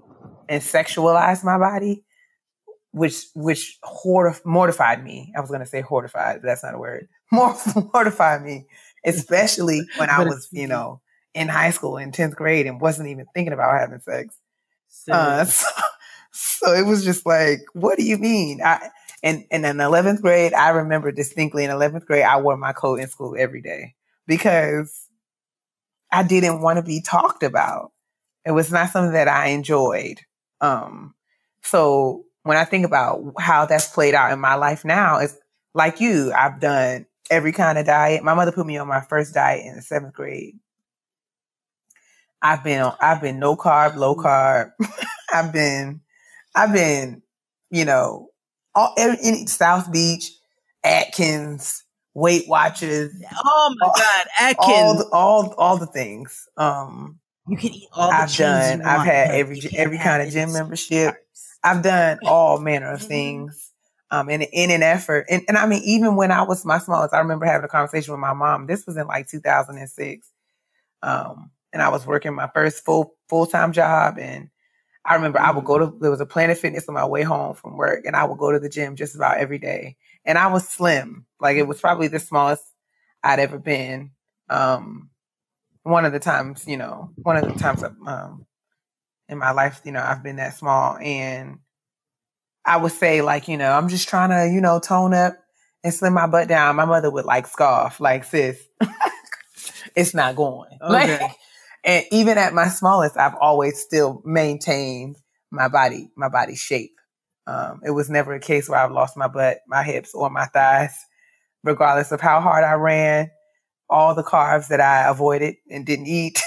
and sexualize my body mortified me. I was going to say horrified, but that's not a word. Mortified me, especially when I was, in high school in 10th grade and wasn't even thinking about having sex. So it was just like, what do you mean? And in 11th grade, I remember distinctly in 11th grade, I wore my coat in school every day because I didn't want to be talked about. It was not something that I enjoyed. So when I think about how that's played out in my life now, it's like you, I've done every kind of diet. My mother put me on my first diet in the 7th grade. I've been no carb, low carb. I've been, in South Beach, Atkins, Weight Watchers. Oh my God, Atkins! All the things. You can eat all the cheese you want. I've had every kind of gym membership. I've done all manner of things. In an effort, and I mean, even when I was my smallest, I remember having a conversation with my mom. This was in like 2006. And I was working my first full-time job. And I remember I would there was a Planet Fitness on my way home from work, and I would go to the gym just about every day. And I was slim. Like, it was probably the smallest I'd ever been. One of the times in my life, I've been that small. And I would say, like, I'm just trying to, tone up and slim my butt down. My mother would like scoff, like, sis, it's not going. Okay. Like, and even at my smallest, I've always still maintained my body shape. It was never a case where I've lost my butt, my hips, or my thighs, regardless of how hard I ran, all the carbs that I avoided and didn't eat.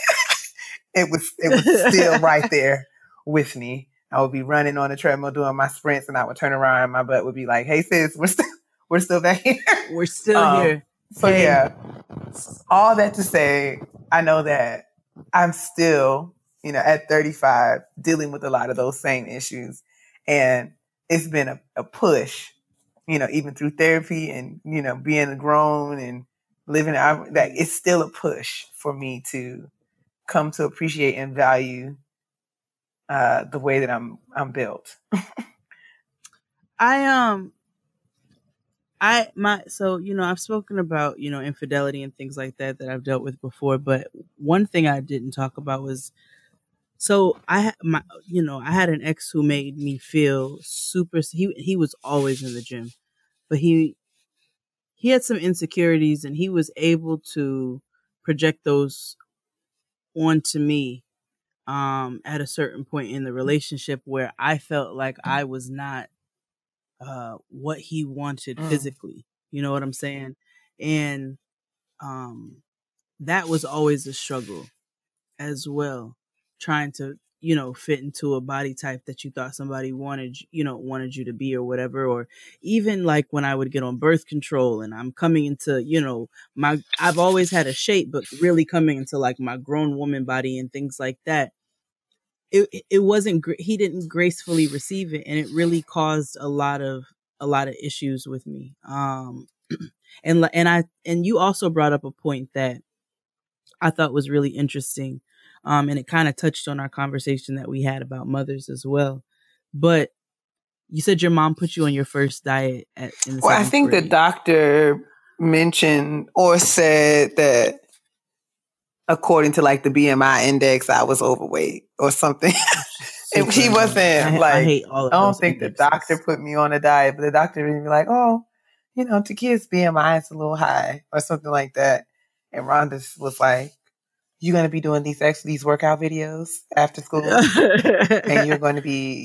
it was still right there with me. I would be running on the treadmill doing my sprints, and I would turn around and my butt would be like, "Hey sis, we're still back here. We're still here." So yeah, all that to say, I know that I'm still, at 35, dealing with a lot of those same issues. And it's been a push, even through therapy and, being grown and living out, that it's still a push for me to come to appreciate and value the way that I'm built. I've spoken about, infidelity and things like that I've dealt with before. But one thing I didn't talk about was, I had an ex who made me feel he was always in the gym, but he had some insecurities, and he was able to project those onto me at a certain point in the relationship where I felt like I was not what he wanted physically. You know what I'm saying? And that was always a struggle as well, trying to, fit into a body type that you thought somebody wanted you to be or whatever. Or even like when I would get on birth control and I'm coming into, I've always had a shape, but really coming into like my grown woman body and things like that. It wasn't, he didn't gracefully receive it. And it really caused a lot of issues with me. And you also brought up a point that I thought was really interesting. And it kind of touched on our conversation that we had about mothers as well. But you said your mom put you on your first diet in the 7th I think grade. the doctor mentioned or said that according to like the BMI index, I was overweight or something. And he wasn't I hate all of I don't think indexes. The doctor put me on a diet, but the doctor would be like, "Oh, Takia's BMI is a little high," or something like that. And Rhonda was like, "You're going to be doing these workout videos after school, and you're going to be,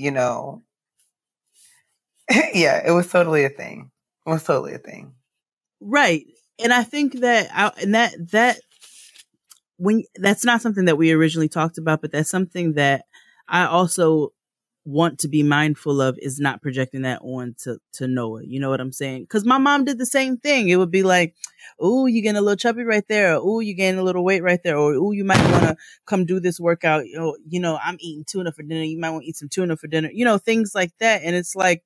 yeah." It was totally a thing. Right. And I think that that's not something that we originally talked about, but that's something that I also want to be mindful of, is not projecting that on to Noah. You know what I'm saying? Because my mom did the same thing. It would be like, "Ooh, you're getting a little chubby right there. Ooh, you're gaining a little weight right there. Or, ooh, you might want to come do this workout. I'm eating tuna for dinner. You might want to eat some tuna for dinner." Things like that. And it's like,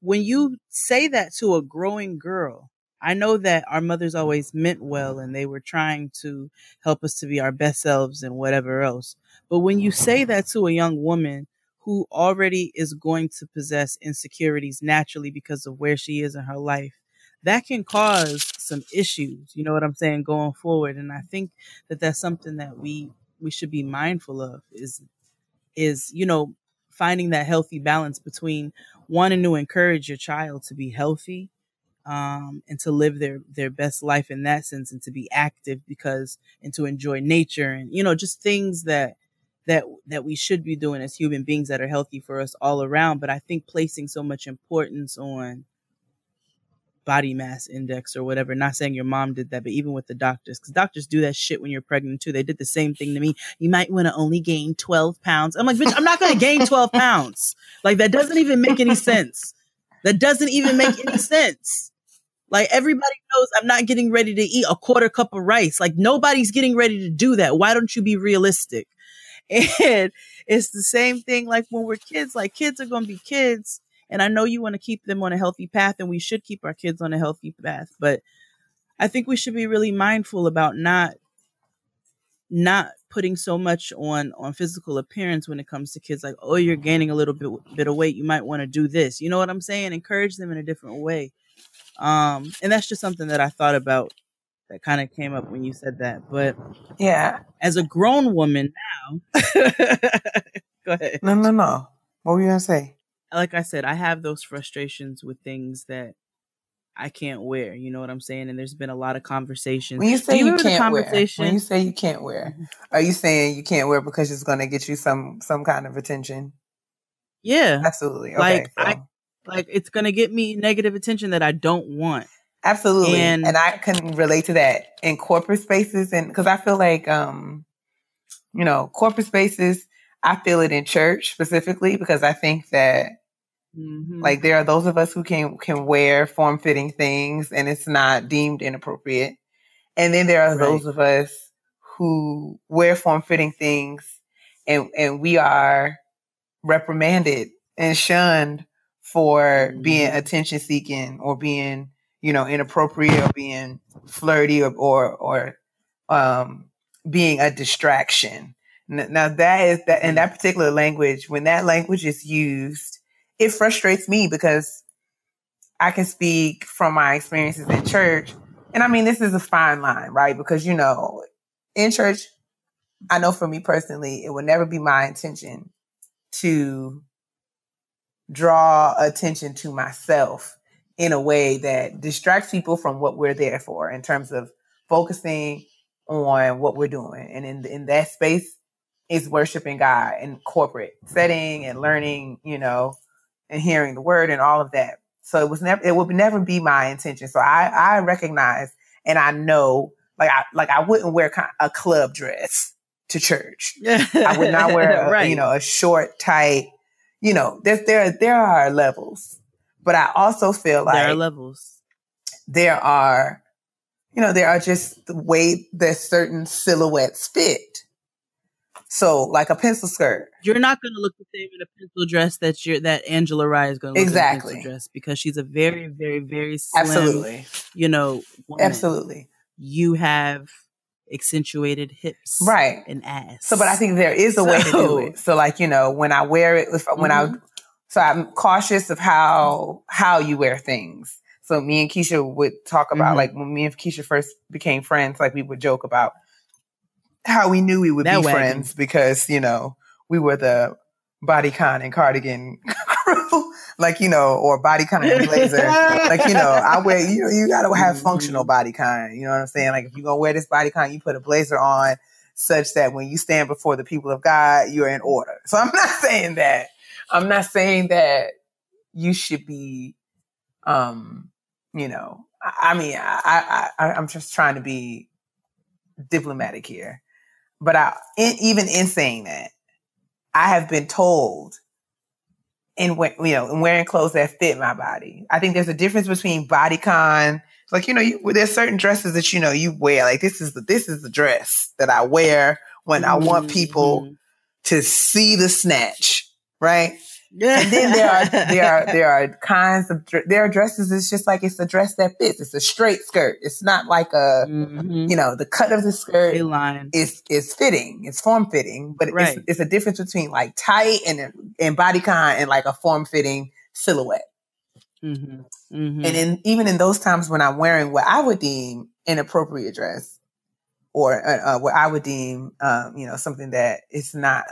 when you say that to a growing girl, I know that our mothers always meant well and they were trying to help us to be our best selves and whatever else. But when you say that to a young woman who already is going to possess insecurities naturally because of where she is in her life, that can cause some issues, you know what I'm saying, going forward. And I think that that's something that we should be mindful of is, you know, finding that healthy balance between wanting to encourage your child to be healthy, and to live their best life in that sense, and to be active and to enjoy nature, and, you know, just things that we should be doing as human beings that are healthy for us all around. But I think placing so much importance on body mass index or whatever, not saying your mom did that, but even with the doctors, because doctors do that shit when you're pregnant too. They did the same thing to me. You might want to only gain 12 pounds. I'm like, bitch, I'm not going to gain 12 pounds. Like, that doesn't even make any sense. That doesn't even make any sense. Like, everybody knows I'm not getting ready to eat a quarter cup of rice. Like, nobody's getting ready to do that. Why don't you be realistic? And it's the same thing like when we're kids. Like, kids are going to be kids. And I know you want to keep them on a healthy path, and we should keep our kids on a healthy path. But I think we should be really mindful about not putting so much on physical appearance when it comes to kids. Like, oh, you're gaining a little bit of weight, you might want to do this. You know what I'm saying? Encourage them in a different way. And that's just something that I thought about that kind of came up when you said that. But yeah, as a grown woman now, go ahead. No. What were you going to say? Like I said, I have those frustrations with things that I can't wear. You know what I'm saying? And there's been a lot of conversations. When you say you can't wear, are you saying you can't wear because it's going to get you some kind of attention? Yeah, absolutely. Okay, like it's going to get me negative attention that I don't want. Absolutely, and I can relate to that in corporate spaces, and because I feel like you know, corporate spaces. I feel it in church specifically because I think that like there are those of us who can wear form-fitting things and it's not deemed inappropriate. And then there are those of us who wear form-fitting things and we are reprimanded and shunned for being attention-seeking or being, you know, inappropriate or being flirty or being a distraction. Now that is that in that particular language, when that language is used, it frustrates me because I can speak from my experiences in church. And I mean, this is a fine line, right? Because, you know, in church, I know for me personally, it would never be my intention to draw attention to myself in a way that distracts people from what we're there for in terms of focusing on what we're doing. And in that space, is worshiping God in corporate setting and learning, you know, and hearing the word and all of that. So it would never be my intention. So I recognize and I know, I wouldn't wear a club dress to church. I would not wear, you know, a short, tight, you know, there are levels, but I also feel like there are levels. There are, you know, there are just the way that certain silhouettes fit. So, like a pencil skirt, you're not going to look the same in a pencil dress that Angela Rye is going to look in a pencil dress because she's a very, very, very slim, you know, woman. Absolutely. You have accentuated hips, right, and ass. So, but I think there is a way to do it. So, like, you know, when I wear it, so I'm cautious of how you wear things. So, me and Keisha would talk about like when me and Keisha first became friends, like we would joke about how we knew we would be friends because, you know, we were the bodycon and cardigan crew, like, you know, or bodycon and blazer. Like, you know, I wear, you got to have functional bodycon. You know what I'm saying? Like, if you're going to wear this bodycon, you put a blazer on such that when you stand before the people of God, you're in order. So I'm not saying that. I'm not saying that you should be, you know, I mean, I'm just trying to be diplomatic here. But even in saying that, I have been told in wearing clothes that fit my body. I think there's a difference between bodycon. Like, you know, there's certain dresses that, you know, you wear. Like, this is the dress that I wear when I want people to see the snatch, right? And then there are kinds of there are dresses. It's just like it's a dress that fits. It's a straight skirt. It's not like a the cut of the skirt is fitting. It's form fitting, but it's a difference between like tight and bodycon and like a form fitting silhouette. And even in those times when I'm wearing what I would deem inappropriate dress, or what I would deem something that is not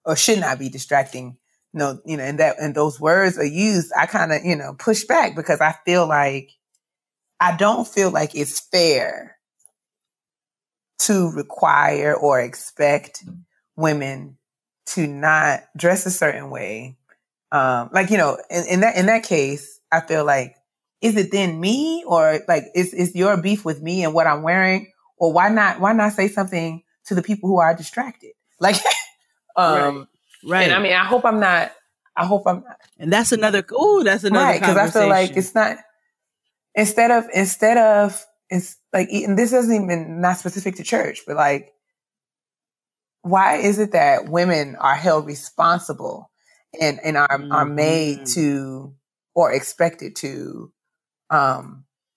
or should not be distracting. And those words are used, I kind of, push back because I don't feel like it's fair to require or expect women to not dress a certain way. In that case, I feel like, is it then me, or like, is your beef with me and what I'm wearing? Or why not say something to the people who are distracted? Like, right. And I mean, I hope I'm not. And that's another right, because I feel like it's not, instead of, it's like, and this isn't even not specific to church, but like, why is it that women are held responsible and are made to, or expected to,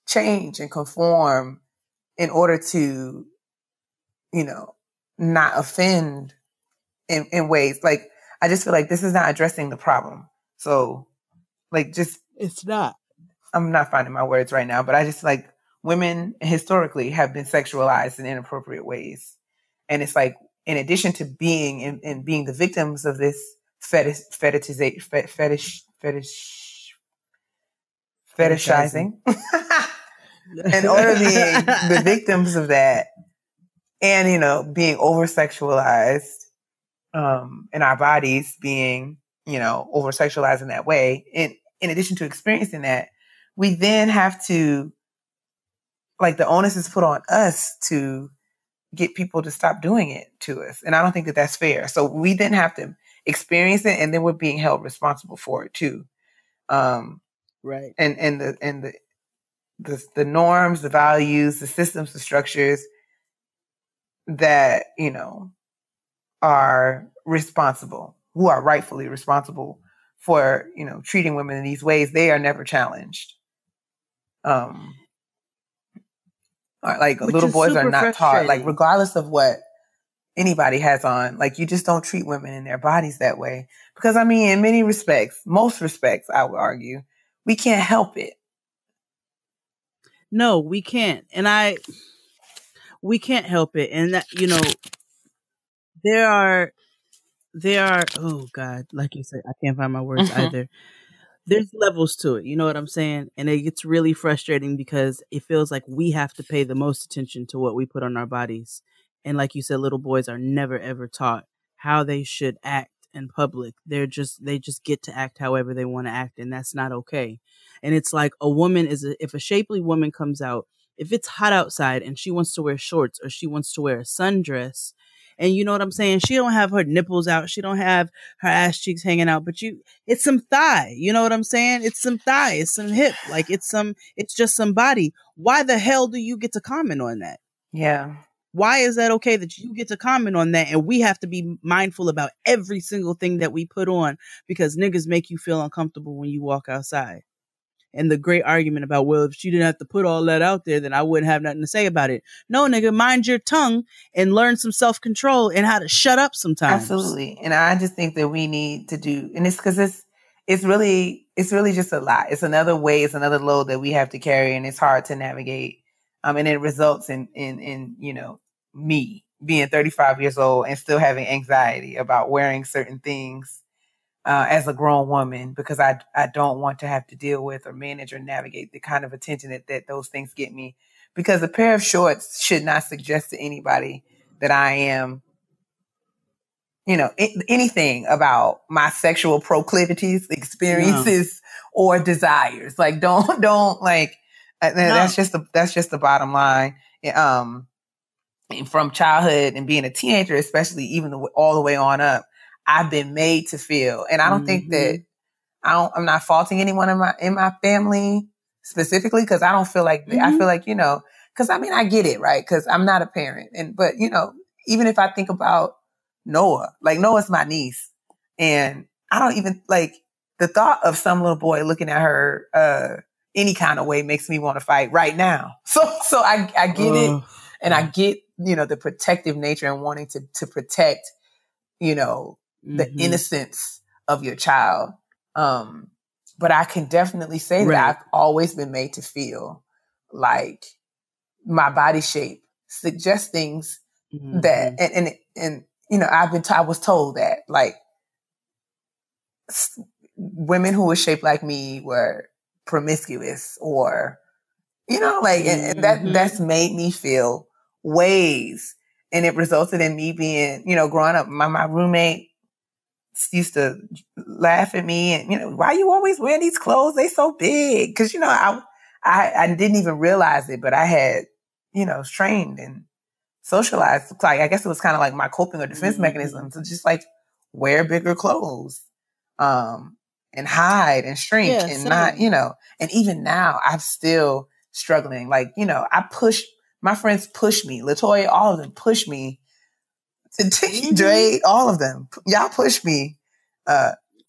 change and conform in order to, not offend in ways like, I just feel like this is not addressing the problem. So like, it's not. I'm not finding my words right now, but I just like, women historically have been sexualized in inappropriate ways. And it's like, in addition to being and being the victims of this fetishizing, in order being the victims of that, and being over sexualized, and our bodies being over sexualized in that way, and in addition to experiencing that, we then have to, like, the onus is put on us to get people to stop doing it to us, and I don't think that that's fair. So we then have to experience it, and then we're being held responsible for it too. Right. And the norms, the values, the systems, the structures that, are responsible, who are rightfully responsible for, treating women in these ways, they are never challenged. Like, little boys are not taught, like, regardless of what anybody has on, like, you just don't treat women in their bodies that way. Because, I mean, in many respects, most respects, I would argue, we can't help it. No, we can't. And we can't help it. And that, there are, oh God, like you said, I can't find my words either. There's levels to it. You know what I'm saying? And it gets really frustrating because it feels like we have to pay the most attention to what we put on our bodies. And like you said, little boys are never, ever taught how they should act in public. They just get to act however they want to act. And that's not okay. And it's like if a shapely woman comes out, if it's hot outside and she wants to wear shorts or she wants to wear a sundress, and you know what I'm saying? She don't have her nipples out. She don't have her ass cheeks hanging out, but it's some thigh. You know what I'm saying? It's some thigh. It's some hip. Like it's just some body. Why the hell do you get to comment on that? Yeah. Why is that okay that you get to comment on that? And we have to be mindful about every single thing that we put on because niggas make you feel uncomfortable when you walk outside. And the great argument about, well, if she didn't have to put all that out there, then I wouldn't have nothing to say about it. No, nigga, mind your tongue and learn some self-control and how to shut up sometimes. Absolutely. And I just think that we need to do, and it's because it's really just a lot. It's another way, it's another load that we have to carry, and it's hard to navigate. And it results in me being 35 years old and still having anxiety about wearing certain things as a grown woman, because I don't want to have to deal with or manage or navigate the kind of attention that those things get me. Because a pair of shorts should not suggest to anybody that I am, anything about my sexual proclivities, experiences, or desires. Like, don't like, that's just the bottom line. From childhood and being a teenager, especially even all the way on up, I've been made to feel, and I don't think that I'm not faulting anyone in my family specifically, because I don't feel like I feel like, because I mean, I get it, right? Because I'm not a parent, but even if I think about Noah, like Noah's my niece, and I don't even like the thought of some little boy looking at her any kind of way makes me want to fight right now. So I get it, and I get, you know, the protective nature and wanting to protect, you know, the innocence of your child. But I can definitely say that I've always been made to feel like my body shape suggests things that, and you know, I was told that like women who were shaped like me were promiscuous, or, you know, like, and that's made me feel ways. And it resulted in me being, you know, growing up, my roommate used to laugh at me and, you know, why you always wearing these clothes? They so big. Cause, you know, I didn't even realize it, but I had, you know, trained and socialized. Like, I guess it was kind of like my coping or defense mechanism to just like wear bigger clothes, and hide and shrink and not, you know, and even now I'm still struggling. Like, you know, my friends push me, LaToya, all of them push me to Jade, all of them. Y'all push me.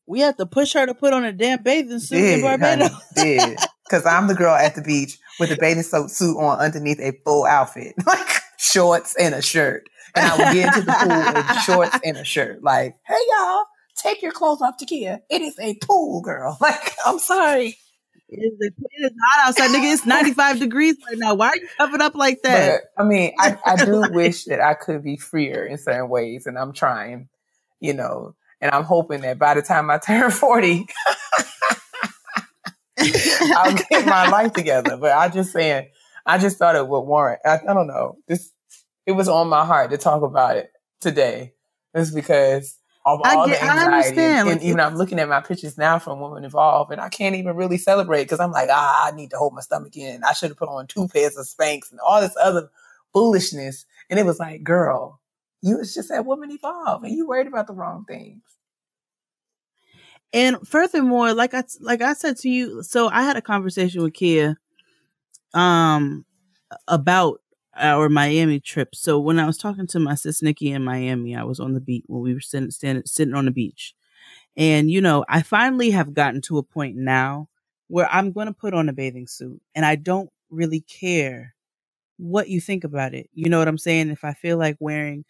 We had to push her to put on a damn bathing suit in Barbados. Did. Because I'm the girl at the beach with a bathing suit on underneath a full outfit, like shorts and a shirt. And I would get into the pool in shorts and a shirt. Like, hey, y'all, take your clothes off, Keia. It is a pool, girl. Like, I'm sorry. It is hot outside, nigga. It's 95 degrees right now. Why are you covered up like that? But, I mean, I do wish that I could be freer in certain ways, and I'm trying, you know, and I'm hoping that by the time I turn 40, I'll get my life together. But I just thought it would warrant. I don't know. It was on my heart to talk about it today. It's because of all the anxiety. And even I'm looking at my pictures now from Women Evolve, and I can't even really celebrate because I'm like, I need to hold my stomach in. I should have put on 2 pairs of Spanx and all this other foolishness. And it was like, girl, you was just at Women Evolve and you worried about the wrong things. And furthermore, like I said to you, so I had a conversation with Keia about our Miami trip. So when I was talking to my sis Nikki in Miami, I was on the beach when we were sitting on the beach. And, you know, I finally have gotten to a point now where I'm going to put on a bathing suit and I don't really care what you think about it. You know what I'm saying? If I feel like wearing,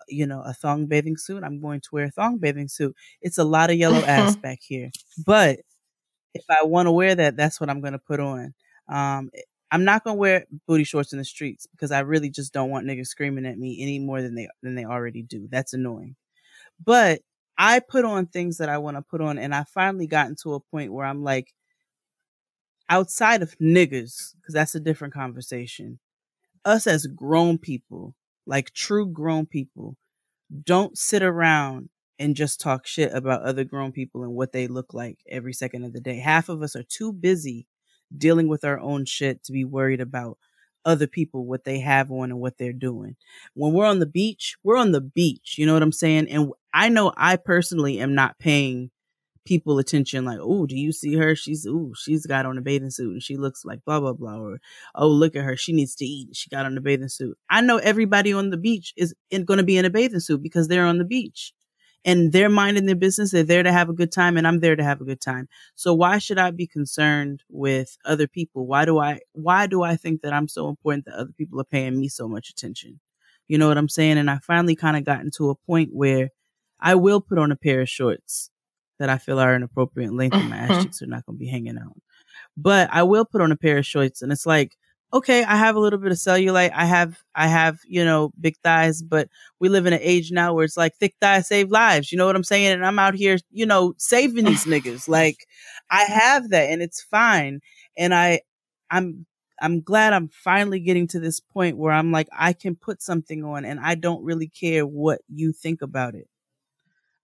you know, a thong bathing suit, I'm going to wear a thong bathing suit. It's a lot of yellow ass back here. But if I want to wear that, that's what I'm going to put on. I'm not going to wear booty shorts in the streets because I really just don't want niggas screaming at me any more than they already do. That's annoying. But I put on things that I want to put on, and I finally gotten to a point where I'm like, outside of niggas, because that's a different conversation, us as grown people, like true grown people, don't sit around and just talk shit about other grown people and what they look like every second of the day. Half of us are too busy dealing with our own shit to be worried about other people, what they have on and what they're doing. When we're on the beach, we're on the beach. You know what I'm saying? And I know I personally am not paying people attention like, oh, do you see her? She's got on a bathing suit and she looks like blah, blah, blah. Or, oh, look at her. She needs to eat. She got on a bathing suit. I know everybody on the beach is going to be in a bathing suit because they're on the beach. And they're minding their business. They're there to have a good time, and I'm there to have a good time. So why should I be concerned with other people? Why do I think that I'm so important that other people are paying me so much attention? You know what I'm saying? And I finally kind of gotten to a point where I will put on a pair of shorts that I feel are an appropriate length, and my ass cheeks are not going to be hanging out. But I will put on a pair of shorts, and it's like, okay, I have a little bit of cellulite. I have, you know, big thighs, but we live in an age now where it's like thick thighs save lives. You know what I'm saying? And I'm out here, you know, saving these niggas. Like, I have that and it's fine. And I'm glad I'm finally getting to this point where I'm like, I can put something on and I don't really care what you think about it.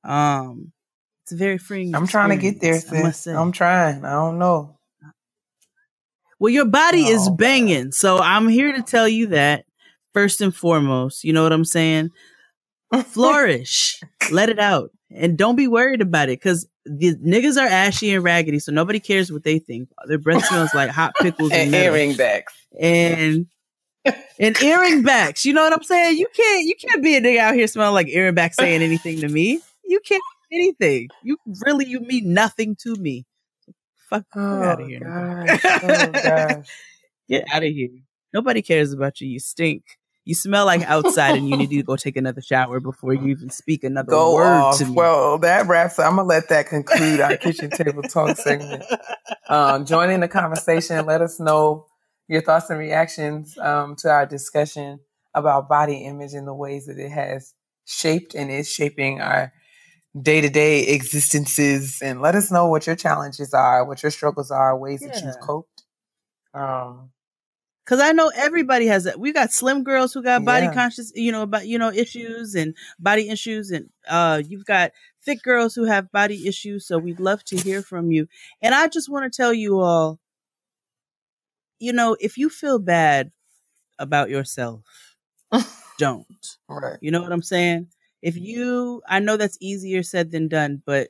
It's a very freeing I'm trying to get there, sis. I must say. I'm trying. I don't know. Well, your body is banging. So I'm here to tell you that first and foremost, you know what I'm saying? Flourish, let it out, and don't be worried about it because the niggas are ashy and raggedy. So nobody cares what they think. Their breath smells like hot pickles and earring backs and earring backs. You know what I'm saying? You can't be a nigga out here smelling like earring backs saying anything to me. You can't anything. You mean nothing to me. Fuck out of here. Gosh. Oh, gosh. Get out of here. Nobody cares about you. You stink. You smell like outside and you need to go take another shower before you even speak another word to me. Well, that wraps up. I'm going to let that conclude our kitchen table talk segment. Join in the conversation. Let us know your thoughts and reactions to our discussion about body image and the ways that it has shaped and is shaping our day-to-day existences. And let us know what your challenges are, what your struggles are, ways that you've coped. Because I know everybody has that. We got slim girls who got body conscious, issues and body issues. And you've got thick girls who have body issues. So we'd love to hear from you. And I just want to tell you all, if you feel bad about yourself, don't. Right. You know what I'm saying? I know that's easier said than done, but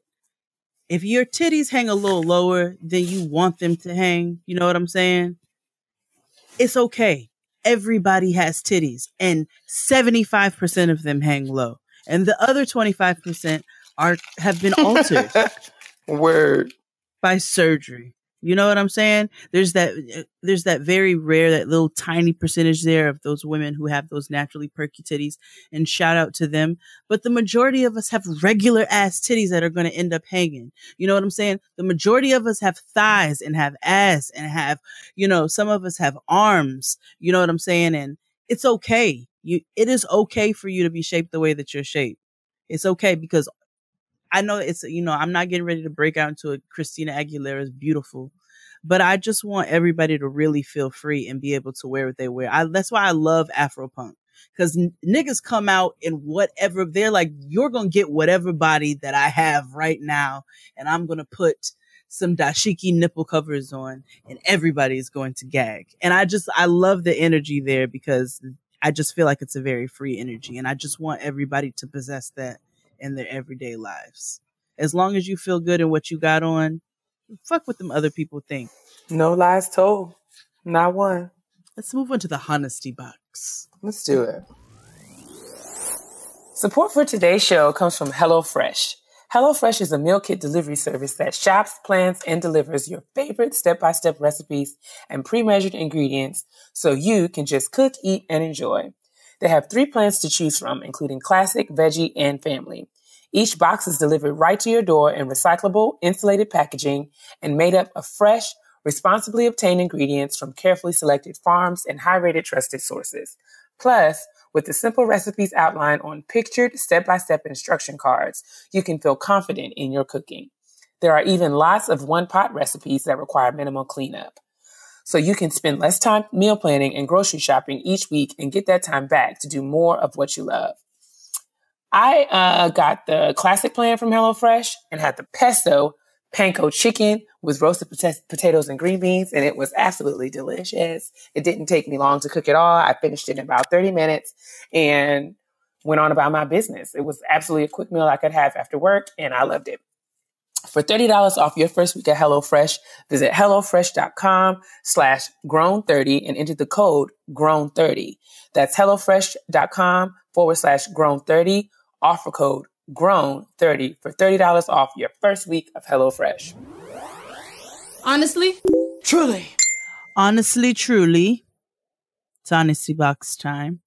if your titties hang a little lower than you want them to hang, you know what I'm saying? It's okay. Everybody has titties and 75% of them hang low. And the other 25% have been altered. Word. By surgery. You know what I'm saying? There's that very rare, that little tiny percentage there of those women who have those naturally perky titties, and shout out to them. But the majority of us have regular ass titties that are going to end up hanging. You know what I'm saying? The majority of us have thighs and have ass and have, some of us have arms. You know what I'm saying? And it's okay. It is okay for you to be shaped the way that you're shaped. It's okay, because I know it's, I'm not getting ready to break out into a Christina Aguilera's Beautiful, but I just want everybody to really feel free and be able to wear what they wear. That's why I love Afropunk, because niggas come out in whatever, they're like, you're going to get whatever body that I have right now, and I'm going to put some dashiki nipple covers on, and everybody is going to gag. And I love the energy there, because I just feel like it's a very free energy, and I just want everybody to possess that in their everyday lives. As long as you feel good in what you got on, fuck what them other people think. No lies told. Not one. Let's move on to the honesty box. Let's do it. Support for today's show comes from HelloFresh. HelloFresh is a meal kit delivery service that shops, plans, and delivers your favorite step-by-step recipes and pre-measured ingredients so you can just cook, eat, and enjoy. They have 3 plans to choose from, including classic, veggie, and family. Each box is delivered right to your door in recyclable, insulated packaging and made up of fresh, responsibly obtained ingredients from carefully selected farms and high-rated trusted sources. Plus, with the simple recipes outlined on pictured step-by-step instruction cards, you can feel confident in your cooking. There are even lots of one-pot recipes that require minimal cleanup. So you can spend less time meal planning and grocery shopping each week and get that time back to do more of what you love. I got the classic plan from HelloFresh and had the pesto panko chicken with roasted potatoes and green beans, and it was absolutely delicious. It didn't take me long to cook it all. I finished it in about 30 minutes and went on about my business. It was absolutely a quick meal I could have after work, and I loved it. For $30 off your first week at HelloFresh, visit HelloFresh.com/grown30 and enter the code grown30. That's HelloFresh.com/grown30, offer code grown30 for $30 off your first week of HelloFresh. Honestly? Truly. Honestly, truly. It's Honesty Box time.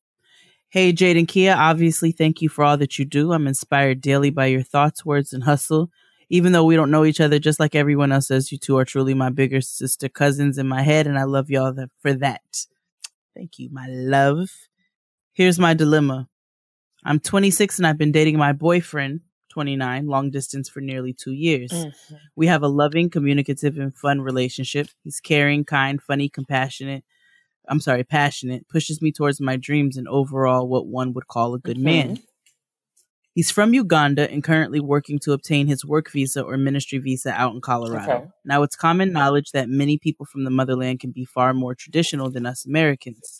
Hey, Jade and Keia, obviously, thank you for all that you do. I'm inspired daily by your thoughts, words, and hustle. Even though we don't know each other, just like everyone else says, you two are truly my bigger sister cousins in my head, and I love y'all for that. Thank you, my love. Here's my dilemma. I'm 26 and I've been dating my boyfriend, 29, long distance for nearly 2 years. Mm-hmm. We have a loving, communicative, and fun relationship. He's caring, kind, funny, passionate, pushes me towards my dreams, and overall what one would call a good man. He's from Uganda and currently working to obtain his work visa or ministry visa out in Colorado. Okay. Now, it's common knowledge that many people from the motherland can be far more traditional than us Americans.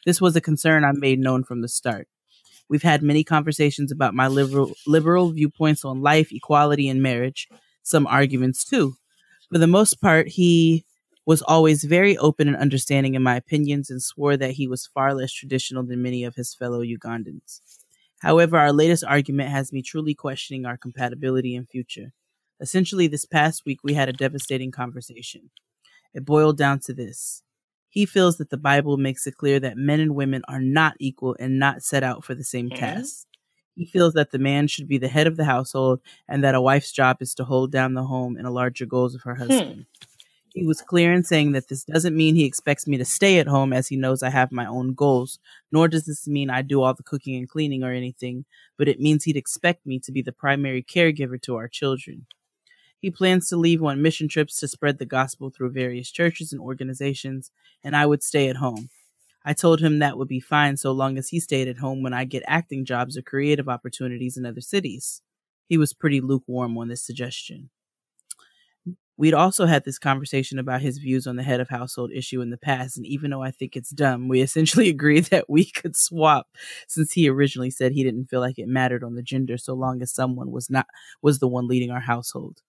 This was a concern I made known from the start. We've had many conversations about my liberal viewpoints on life, equality, and marriage, some arguments too. For the most part, he was always very open and understanding in my opinions and swore that he was far less traditional than many of his fellow Ugandans. However, our latest argument has me truly questioning our compatibility in future. Essentially, this past week we had a devastating conversation. It boiled down to this. He feels that the Bible makes it clear that men and women are not equal and not set out for the same tasks. He feels that the man should be the head of the household and that a wife's job is to hold down the home and the larger goals of her husband. He was clear in saying that this doesn't mean he expects me to stay at home, as he knows I have my own goals, nor does this mean I do all the cooking and cleaning or anything, but it means he'd expect me to be the primary caregiver to our children. He plans to leave on mission trips to spread the gospel through various churches and organizations, and I would stay at home. I told him that would be fine so long as he stayed at home when I get acting jobs or creative opportunities in other cities. He was pretty lukewarm on this suggestion. We'd also had this conversation about his views on the head of household issue in the past, and even though I think it's dumb, we essentially agreed that we could swap, since he originally said he didn't feel like it mattered on the gender so long as someone was the one leading our household.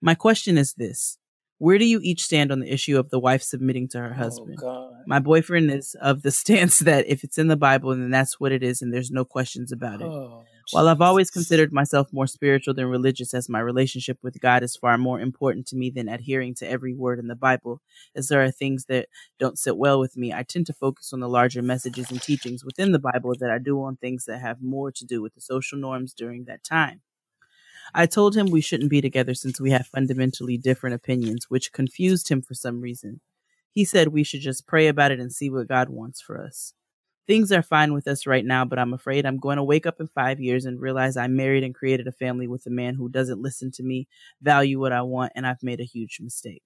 My question is this. Where do you each stand on the issue of the wife submitting to her husband? My boyfriend is of the stance that if it's in the Bible, then that's what it is, and there's no questions about it. While I've always considered myself more spiritual than religious, as my relationship with God is far more important to me than adhering to every word in the Bible, as there are things that don't sit well with me, I tend to focus on the larger messages and teachings within the Bible that I do on things that have more to do with the social norms during that time. I told him we shouldn't be together since we have fundamentally different opinions, which confused him for some reason. He said we should just pray about it and see what God wants for us. Things are fine with us right now, but I'm afraid I'm going to wake up in 5 years and realize I married and created a family with a man who doesn't listen to me, value what I want, and I've made a huge mistake.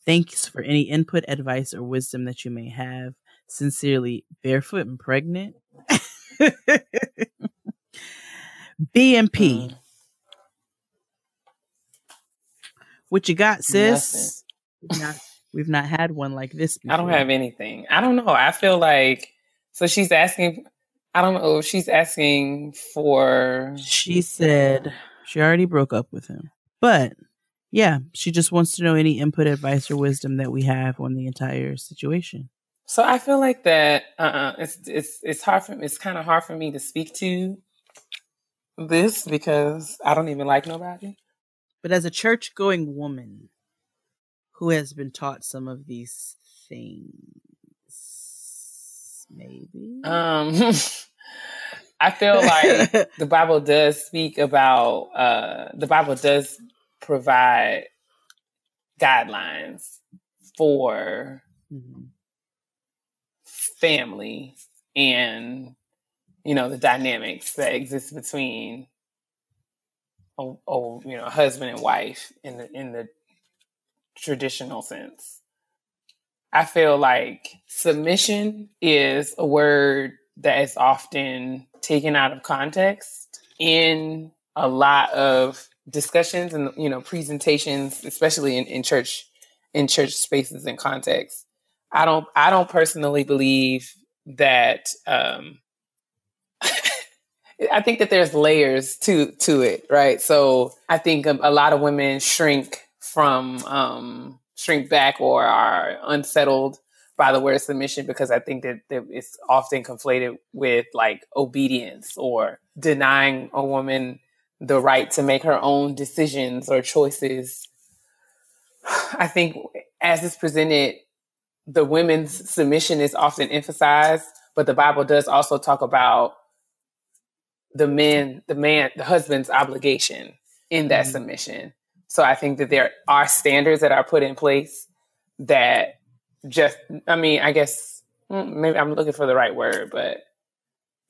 Thanks for any input, advice, or wisdom that you may have. Sincerely, Barefoot and Pregnant. BMP. What you got, sis? We've not had one like this before. I don't have anything. I don't know. I feel like, so she's asking, I don't know if she's asking for. She said she already broke up with him. But yeah, she just wants to know any input, advice, or wisdom that we have on the entire situation. So I feel like that it's hard for, it's kind of hard for me to speak to this because I don't even like nobody. But as a church-going woman who has been taught some of these things, maybe? I feel like the Bible does speak about, the Bible does provide guidelines for family and, you know, the dynamics that exist between a husband and wife in the traditional sense. I feel like submission is a word that is often taken out of context in a lot of discussions and, you know, presentations, especially in church spaces and contexts. I don't personally believe that. I think that there's layers to it, right? So I think a lot of women shrink back or are unsettled by the word submission because I think that it's often conflated with like obedience or denying a woman the right to make her own decisions or choices. I think as it's presented, the women's submission is often emphasized, but the Bible does also talk about the husband's obligation in that submission. So I think that there are standards that are put in place that I guess maybe I'm looking for the right word, but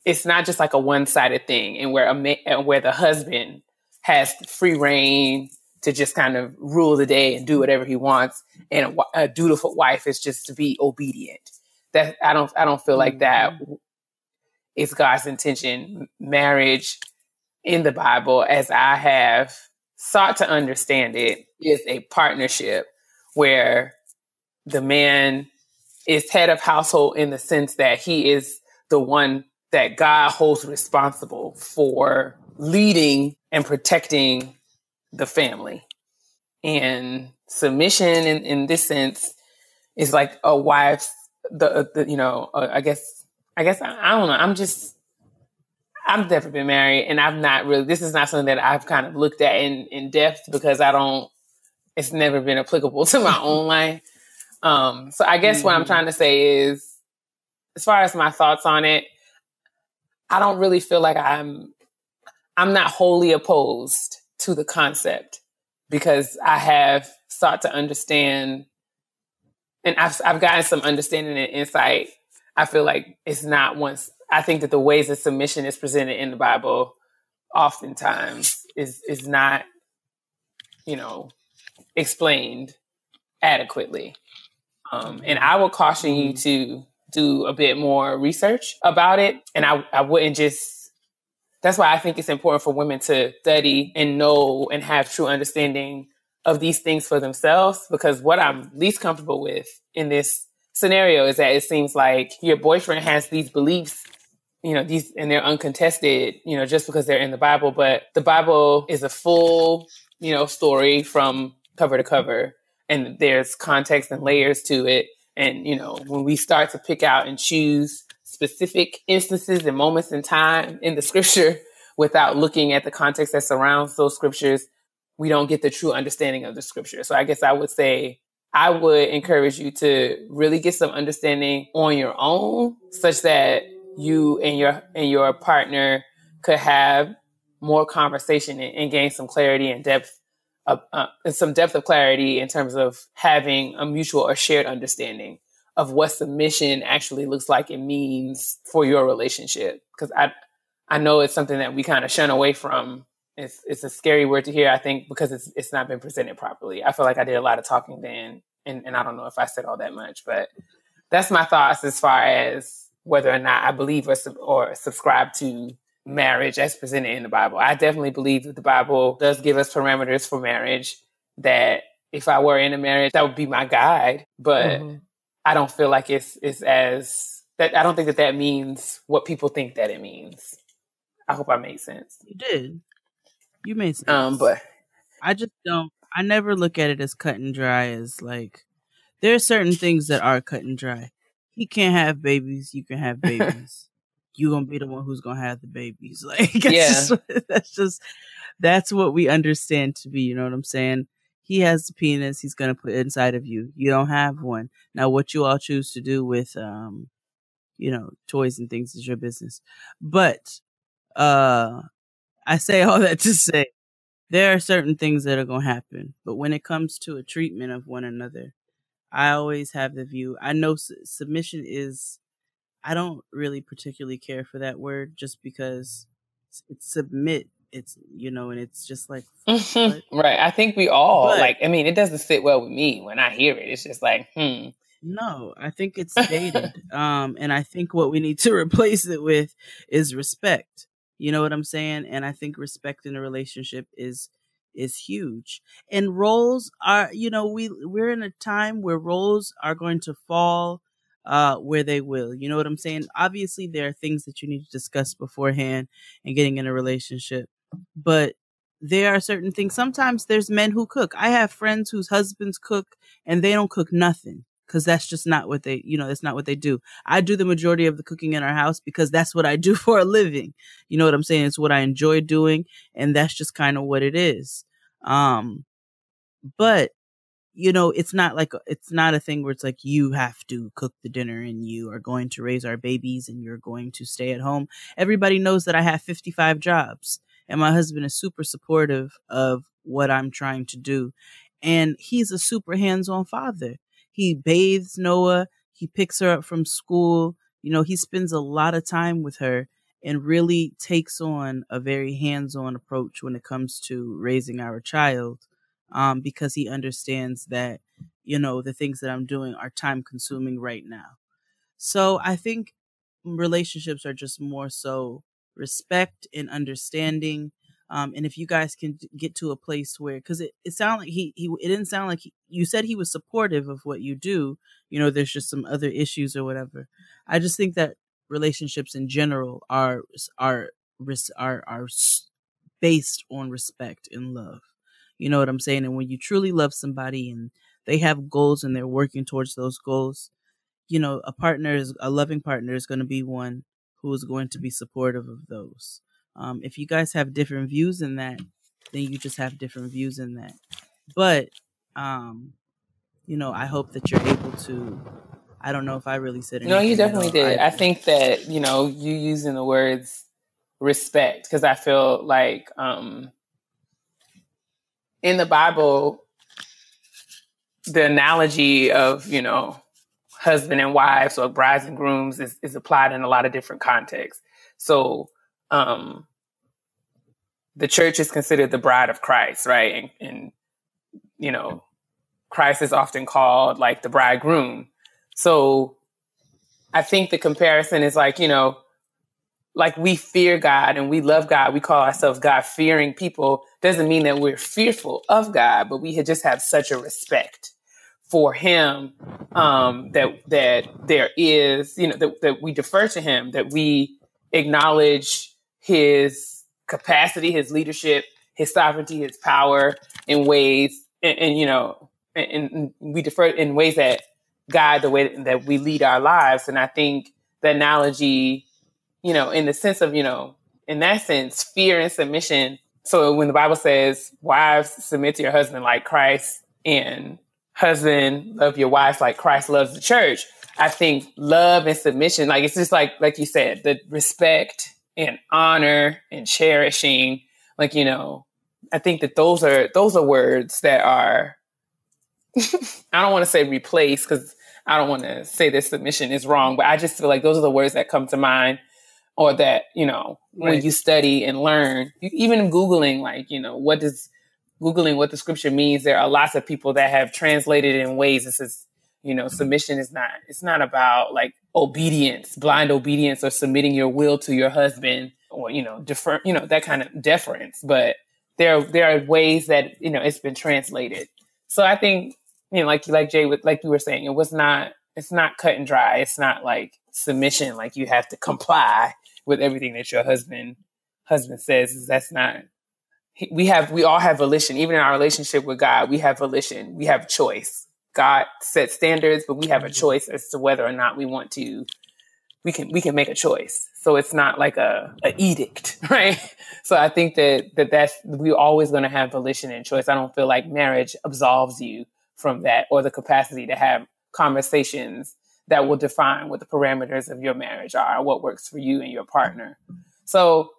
it's not just like a one-sided thing and where the husband has free reign to just kind of rule the day and do whatever he wants. And a dutiful wife is just to be obedient. That I don't feel like that is God's intention. Marriage in the Bible, as I have sought to understand it, is a partnership where the man is head of household in the sense that he is the one that God holds responsible for leading and protecting the family. And submission in this sense is like a wife's, I guess I guess I don't know. I've never been married, and I've not really. This is not something that I've kind of looked at in depth because it's never been applicable to my own life. So I guess what I'm trying to say is, as far as my thoughts on it, I don't really feel like I'm not wholly opposed to the concept because I have sought to understand, and I've gotten some understanding and insight. I feel like it's not once. I think that the ways that submission is presented in the Bible oftentimes is not, explained adequately. And I would caution you to do a bit more research about it. And I wouldn't just, that's why I think it's important for women to study and know and have true understanding of these things for themselves. Because what I'm least comfortable with in this scenario is that it seems like your boyfriend has these beliefs, these, and they're uncontested, just because they're in the Bible. But the Bible is a full, story from cover to cover. And there's context and layers to it. And, when we start to pick out and choose specific instances and moments in time in the scripture without looking at the context that surrounds those scriptures, we don't get the true understanding of the scripture. So I guess I would say I would encourage you to really get some understanding on your own such that you and your partner could have more conversation and gain some clarity and depth. Some depth of clarity in terms of having a mutual or shared understanding of what submission actually looks like and means for your relationship. Because I know it's something that we kind of shun away from. It's a scary word to hear, I think, because it's not been presented properly. I feel like I did a lot of talking then, and I don't know if I said all that much, but that's my thoughts as far as whether or not I believe or subscribe to marriage as presented in the Bible. I definitely believe that the Bible does give us parameters for marriage, that if I were in a marriage, that would be my guide. But I don't feel like it's as that. I don't think that means what people think that it means. I hope I made sense. You did. You made sense. But I just don't. I never look at it as cut and dry. As like, there are certain things that are cut and dry. He can't have babies. You can have babies. You're going to be the one who's going to have the babies. Like, that's what we understand to be, you know what I'm saying? He has the penis he's going to put inside of you. You don't have one. Now, what you all choose to do with, toys and things is your business. But, I say all that to say there are certain things that are going to happen. But when it comes to a treatment of one another, I always have the view. I know submission is, I don't really particularly care for that word just because it's submit. It's, and it's just like, right. I think we all it doesn't sit well with me when I hear it. It's just like, No, I think it's dated. And I think what we need to replace it with is respect. You know what I'm saying? And I think respect in a relationship is huge. And roles are, we're in a time where roles are going to fall where they will. You know what I'm saying? Obviously, there are things that you need to discuss beforehand and getting in a relationship. But there are certain things. Sometimes there's men who cook. I have friends whose husbands cook and they don't cook nothing because that's just not what they, that's not what they do. I do the majority of the cooking in our house because that's what I do for a living. You know what I'm saying? It's what I enjoy doing. And that's just kind of what it is. But it's not a thing where it's like you have to cook the dinner and you are going to raise our babies and you're going to stay at home. Everybody knows that I have 55 jobs and my husband is super supportive of what I'm trying to do. And he's a super hands-on father. He bathes Noah. He picks her up from school. He spends a lot of time with her and really takes on a very hands-on approach when it comes to raising our child. Because he understands that, the things that I'm doing are time consuming right now. So I think relationships are just more so respect and understanding. And if you guys can get to a place where, because it sounded like it didn't sound like you said he was supportive of what you do. There's just some other issues or whatever. I just think that relationships in general are based on respect and love. You know what I'm saying? And when you truly love somebody and they have goals and they're working towards those goals, a loving partner is going to be one who is going to be supportive of those. If you guys have different views in that, then you just have different views in that. But, I hope that you're able to, I don't know if I really said anything. No, you definitely did. I think that, you using the words respect, because I feel like in the Bible, the analogy of, husband and wives or brides and grooms is applied in a lot of different contexts. So the church is considered the bride of Christ, right? And Christ is often called like the bridegroom. So I think the comparison is like, like we fear God and we love God. We call ourselves God-fearing people. Doesn't mean that we're fearful of God, but we just have such a respect for him, that there is, that we defer to him, that we acknowledge his capacity, his leadership, his sovereignty, his power in ways, and we defer in ways that guide the way that we lead our lives. And I think the analogy, in the sense of, in that sense, fear and submission. So when the Bible says, wives, submit to your husband like Christ, and husband, love your wife like Christ loves the church, I think love and submission, like it's just like you said, the respect and honor and cherishing, like, I think that those are words that are, I don't want to say replace, because I don't want to say that submission is wrong, but I just feel like those are the words that come to mind, or that, when you study and learn, even Googling, like, Googling what the scripture means, there are lots of people that have translated it in ways that says, submission it's not about like obedience, blind obedience, or submitting your will to your husband, or, defer, that kind of deference. But there are ways that, it's been translated. So I think, like Jay, like you were saying, it's not cut and dry. It's not like submission, like you have to comply with everything that your husband says. That's not, we all have volition. Even in our relationship with God, we have volition. We have choice. God sets standards, but we have a choice as to whether or not we want to, we can make a choice. So it's not like a edict, right? So I think that's, we're always going to have volition and choice. I don't feel like marriage absolves you from that, or the capacity to have conversations that will define what the parameters of your marriage are, what works for you and your partner. So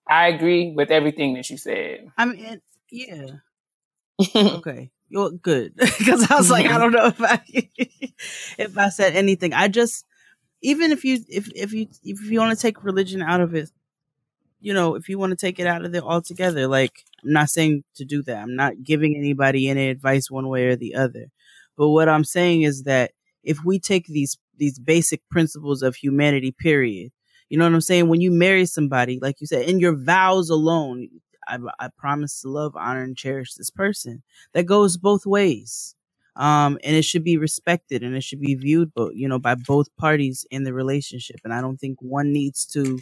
I agree with everything that you said. I mean, yeah. Okay. You're good. Because I was like, I don't know if I said anything. I just, even if you want to take religion out of it, if you want to take it out of it altogether, like, I'm not saying to do that. I'm not giving anybody any advice one way or the other. But what I'm saying is that if we take these basic principles of humanity, period, you know what I'm saying? When you marry somebody, like you said, in your vows alone, I promise to love, honor, and cherish this person. That goes both ways. And it should be respected, and it should be viewed, by both parties in the relationship. And I don't think one needs to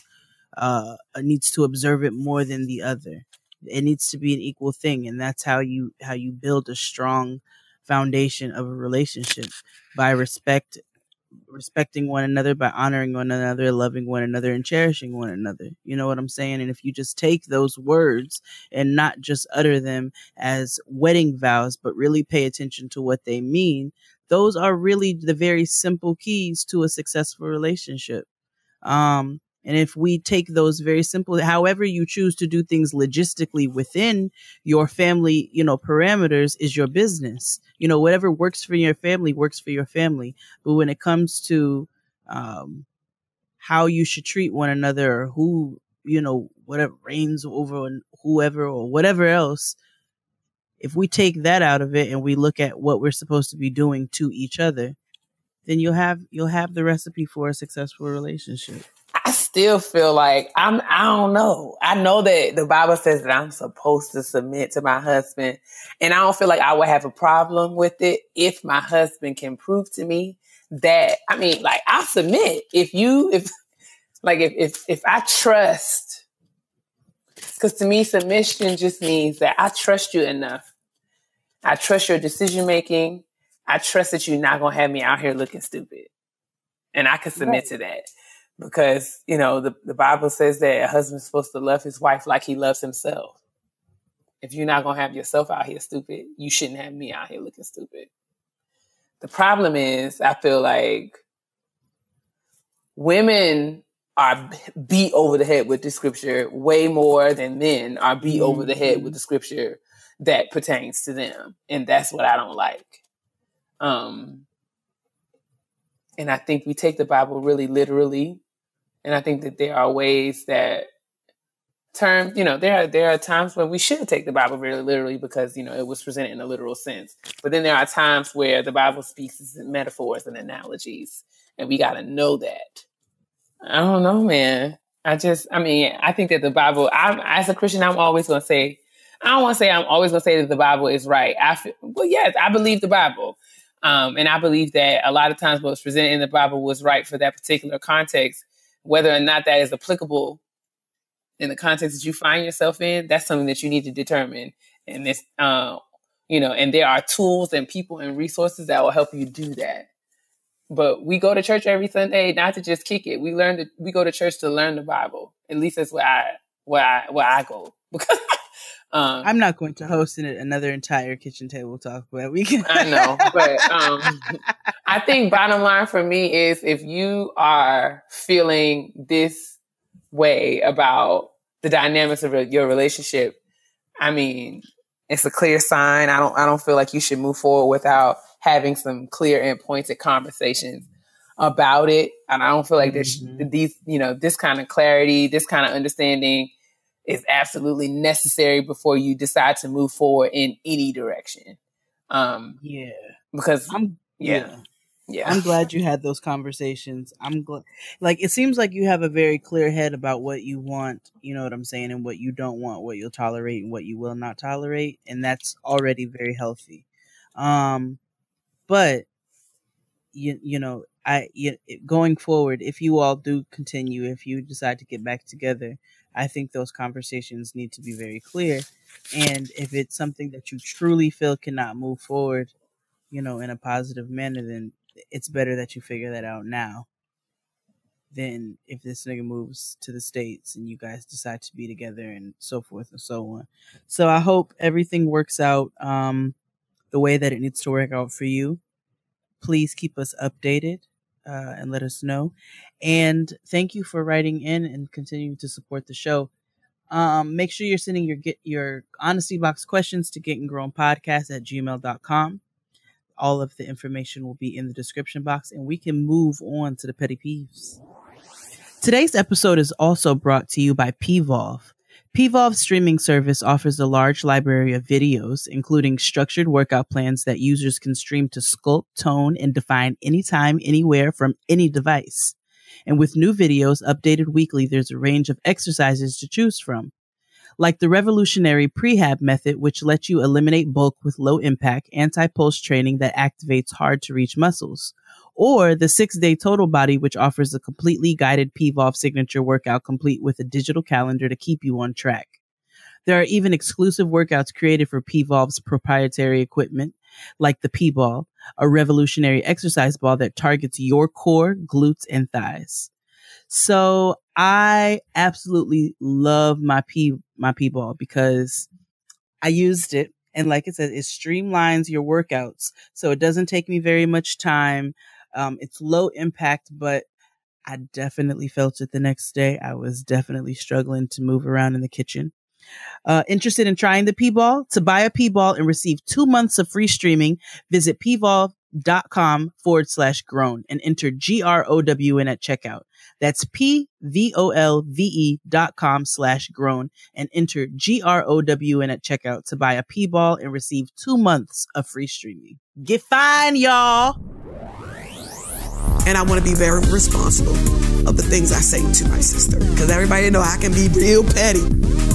observe it more than the other. It needs to be an equal thing. And that's how you build a strong foundation of a relationship, by respecting one another, by honoring one another, loving one another, and cherishing one another. You know what I'm saying? And if you just take those words and not just utter them as wedding vows, but really pay attention to what they mean, those are really the very simple keys to a successful relationship. And if we take those very simple, however you choose to do things logistically within your family, parameters is your business. Whatever works for your family works for your family. But when it comes to how you should treat one another, or who, whatever reigns over whoever or whatever else, if we take that out of it and we look at what we're supposed to be doing to each other, then you'll have the recipe for a successful relationship. I still feel like I don't know. I know that the Bible says that I'm supposed to submit to my husband, and I don't feel like I would have a problem with it if my husband can prove to me that, I'll submit if I trust, because to me, submission just means that I trust you enough. I trust your decision making. I trust that you're not going to have me out here looking stupid. And I can submit to that because, you know, the Bible says that a husband's supposed to love his wife like he loves himself. If you're not going to have yourself out here stupid, you shouldn't have me out here looking stupid. The problem is, I feel like women are beat over the head with the scripture way more than men are beat over the head with the scripture that pertains to them. And that's what I don't like. And I think we take the Bible really literally. And I think that there are ways that there are times when we should take the Bible really literally because, you know, it was presented in a literal sense. But then there are times where the Bible speaks in metaphors and analogies. And we got to know that. I don't know, man. I think that the Bible, as a Christian, I'm always going to say, I don't want to say I'm always going to say that the Bible is right. Yes, I believe the Bible. And I believe that a lot of times what was presented in the Bible was right for that particular context. Whether or not that is applicable in the context that you find yourself in, that's something that you need to determine. And this, and there are tools and people and resources that will help you do that. But we go to church every Sunday, not to just kick it. We go to church to learn the Bible. At least that's where I go. Because I'm not going to host another entire kitchen table talk, but we can. I know, but I think bottom line for me is if you are feeling this way about the dynamics of your relationship, I mean, it's a clear sign. I don't feel like you should move forward without having some clear and pointed conversations about it. And I don't feel like this kind of clarity, this kind of understanding is absolutely necessary before you decide to move forward in any direction. Because I'm glad you had those conversations. I'm glad, like, it seems like you have a very clear head about what you want, you know what I'm saying, and what you don't want, what you'll tolerate and what you will not tolerate. And that's already very healthy. But going forward, if you all do continue, if you decide to get back together, I think those conversations need to be very clear. And if it's something that you truly feel cannot move forward, in a positive manner, then it's better that you figure that out now than if this nigga moves to the States and you guys decide to be together and so forth and so on. So I hope everything works out the way that it needs to work out for you. Please keep us updated and let us know. And thank you for writing in and continuing to support the show. Make sure you're sending your honesty box questions to gettinggrownpodcast@gmail.com. All of the information will be in the description box, and we can move on to the petty peeves. Today's episode is also brought to you by Peevolve. Peevolve's streaming service offers a large library of videos, including structured workout plans that users can stream to sculpt, tone, and define anytime, anywhere from any device. And with new videos updated weekly, there's a range of exercises to choose from. Like the revolutionary prehab method, which lets you eliminate bulk with low impact anti-pulse training that activates hard to reach muscles. Or the 6-day total body, which offers a completely guided Peevolve signature workout complete with a digital calendar to keep you on track. There are even exclusive workouts created for Peevolve's proprietary equipment, like the P-Ball, a revolutionary exercise ball that targets your core, glutes, and thighs. So I absolutely love my P-Ball because I used it. And like I said, it streamlines your workouts. So it doesn't take me very much time. It's low impact, but I definitely felt it the next day. I was definitely struggling to move around in the kitchen. Interested in trying the P-Ball? To buy a P-Ball and receive 2 months of free streaming, visit peevolve.com/grown and enter GROWN at checkout. That's PVOLVE.com/grown and enter GROWN at checkout to buy a P-Ball and receive 2 months of free streaming. Get fine, y'all. And I want to be very responsible of the things I say to my sister. Because everybody know I can be real petty.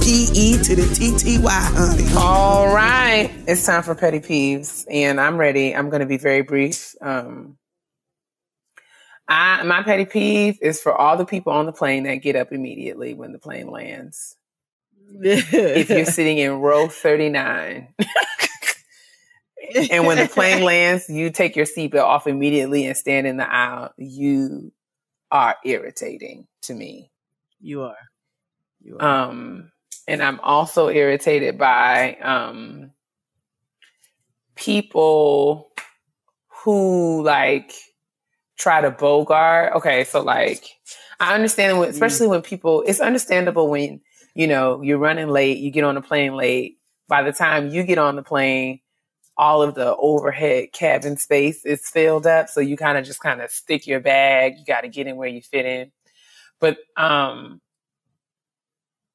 P-E to the T-T-Y, honey. All right. It's time for petty peeves. And I'm ready. I'm going to be very brief. My petty peeve is for all the people on the plane that get up immediately when the plane lands. If you're sitting in row 39 And when the plane lands, you take your seatbelt off immediately and stand in the aisle. You are irritating to me. You are. And I'm also irritated by people who like try to bogart. Okay, so like I understand when, especially when people, it's understandable when, you know, you're running late, you get on the plane late. By the time you get on the plane, all of the overhead cabin space is filled up. So you kind of stick your bag. You got to get in where you fit in. But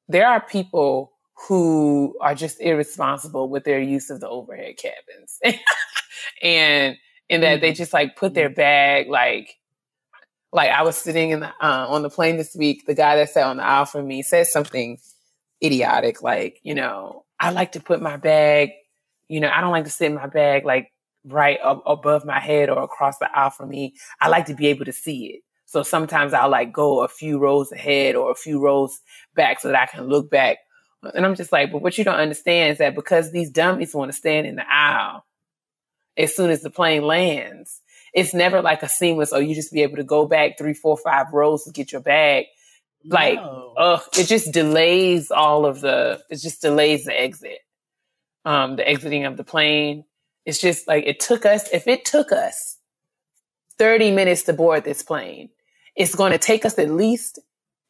there are people who are just irresponsible with their use of the overhead cabins. And in that they just like put their bag, like I was sitting in the, on the plane this week, the guy that sat on the aisle for me said something idiotic. Like, you know, I like to put my bag, you know, I don't like to sit in my bag like right above my head or across the aisle from me. I like to be able to see it. So sometimes I'll like go a few rows ahead or a few rows back so that I can look back. And I'm just like, but what you don't understand is that because these dummies want to stand in the aisle as soon as the plane lands, it's never like a seamless, you just be able to go back 3, 4, 5 rows to get your bag. Like, it just delays it just delays the exit. The exiting of the plane. It's just like, if it took us 30 minutes to board this plane, it's going to take us at least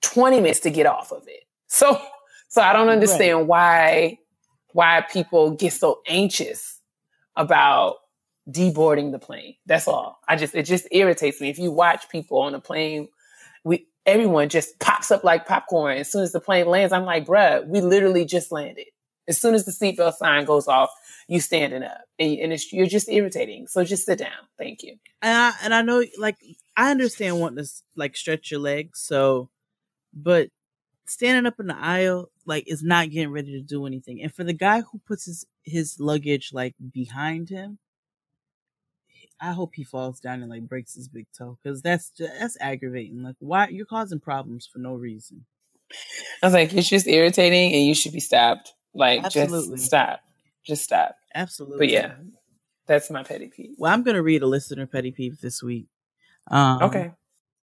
20 minutes to get off of it. So I don't understand why people get so anxious about deboarding the plane. That's all. It just irritates me. If you watch people on a plane, everyone just pops up like popcorn. As soon as the plane lands, I'm like, bruh, we literally just landed. As soon as the seatbelt sign goes off, you standing up, and you're just irritating. So just sit down. Thank you. And I know, like, I understand wanting to like stretch your legs. But standing up in the aisle, like, is not getting ready to do anything. And for the guy who puts his luggage like behind him, I hope he falls down and like breaks his big toe, because that's aggravating. Like, why you're causing problems for no reason? I was like, it's just irritating, and you should be stopped. Like, Absolutely. Just stop. Absolutely. But yeah, that's my petty peeve. Well, I'm gonna read a listener petty peeve this week. Okay.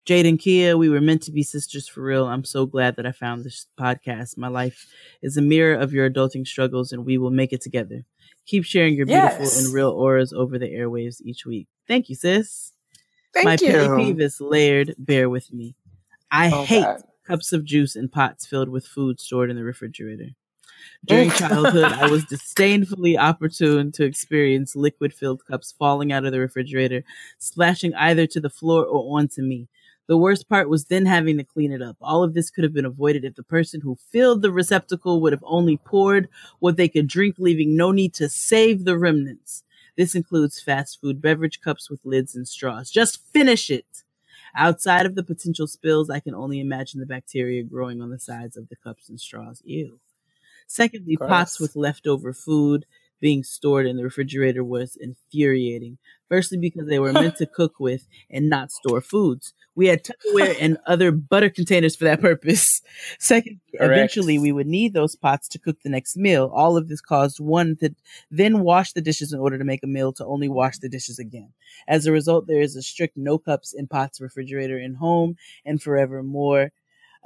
Jade and Keia, we were meant to be sisters for real. I'm so glad that I found this podcast. My life is a mirror of your adulting struggles, and we will make it together. Keep sharing your beautiful and real auras over the airwaves each week. Thank you, sis. My petty peeve is layered. Bear with me. I hate cups of juice in pots filled with food stored in the refrigerator. During childhood, I was disdainfully opportune to experience liquid-filled cups falling out of the refrigerator, splashing either to the floor or onto me. The worst part was then having to clean it up. All of this could have been avoided if the person who filled the receptacle would have only poured what they could drink, leaving no need to save the remnants. This includes fast food beverage cups with lids and straws. Just finish it. Outside of the potential spills, I can only imagine the bacteria growing on the sides of the cups and straws. Ew. Secondly, pots with leftover food being stored in the refrigerator was infuriating. Firstly, because they were meant to cook with and not store foods. We had Tupperware and other butter containers for that purpose. Second, eventually we would need those pots to cook the next meal. All of this caused one to then wash the dishes in order to make a meal, to only wash the dishes again. As a result, there is a strict no cups in pots refrigerator in home and forevermore.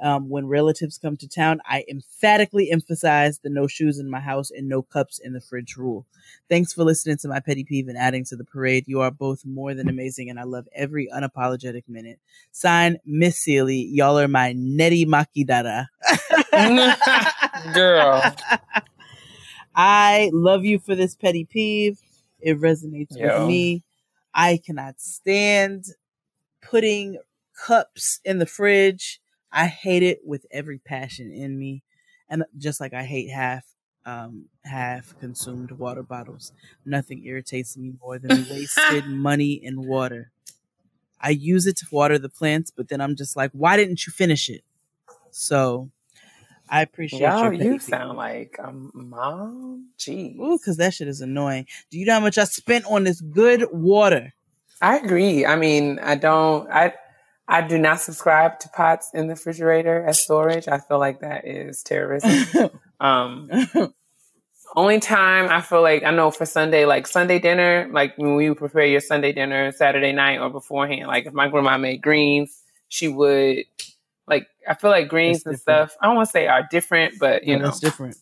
When relatives come to town, I emphatically emphasize the no shoes in my house and no cups in the fridge rule. Thanks for listening to my petty peeve and adding to the parade. You are both more than amazing, and I love every unapologetic minute. Signed, Miss Sealy. Y'all are my Nettie Makidara. Girl. I love you for this petty peeve. It resonates with me. I cannot stand putting cups in the fridge. I hate it with every passion in me. And just like I hate half consumed water bottles. Nothing irritates me more than wasted money and water. I use it to water the plants, but then I'm just like, why didn't you finish it? So I appreciate your petty peeve. Sound like a mom. Jeez. Ooh, because that shit is annoying. Do you know how much I spent on this good water? I agree. I mean, I do not subscribe to pots in the refrigerator as storage. I feel like that is terrorism. Only time I feel like, I know for Sunday, like Sunday dinner, like when you prepare your Sunday dinner Saturday night or beforehand, like if my grandma made greens, she would, like, I feel like greens and stuff, I don't want to say are different, but you know. That's different.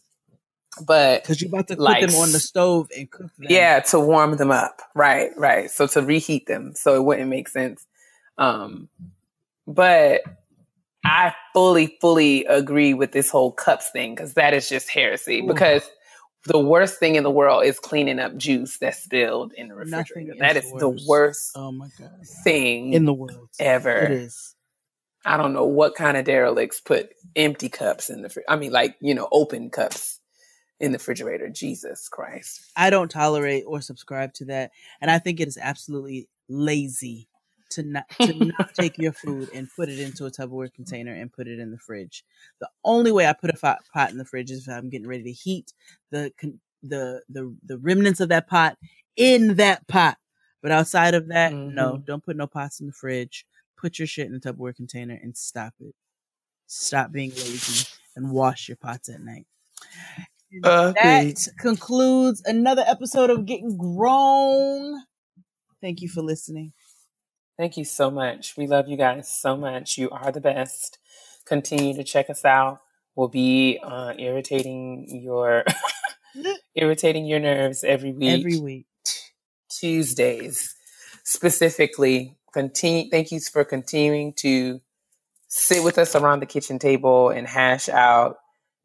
But because you're about to like, put them on the stove and cook them. Yeah, to warm them up. Right. So to reheat them. So it wouldn't make sense. But I fully agree with this whole cups thing, because that is just heresy. Ooh. Because the worst thing in the world is cleaning up juice that's spilled in the refrigerator. That is the worst thing in the world ever. It is. I don't know what kind of derelicts put empty cups in the I mean, like, you know, open cups in the refrigerator. Jesus Christ. I don't tolerate or subscribe to that. And I think it is absolutely lazy to not take your food and put it into a Tupperware container and put it in the fridge. The only way I put a pot in the fridge is if I'm getting ready to heat the remnants of that pot in that pot. But outside of that, no, don't put no pots in the fridge. Put your shit in the Tupperware container and stop it. Stop being lazy and wash your pots at night. That concludes another episode of Getting Grown. Thank you for listening. Thank you so much. We love you guys so much. You are the best. Continue to check us out. We'll be irritating your nerves every week. Tuesdays specifically. Thank you for continuing to sit with us around the kitchen table and hash out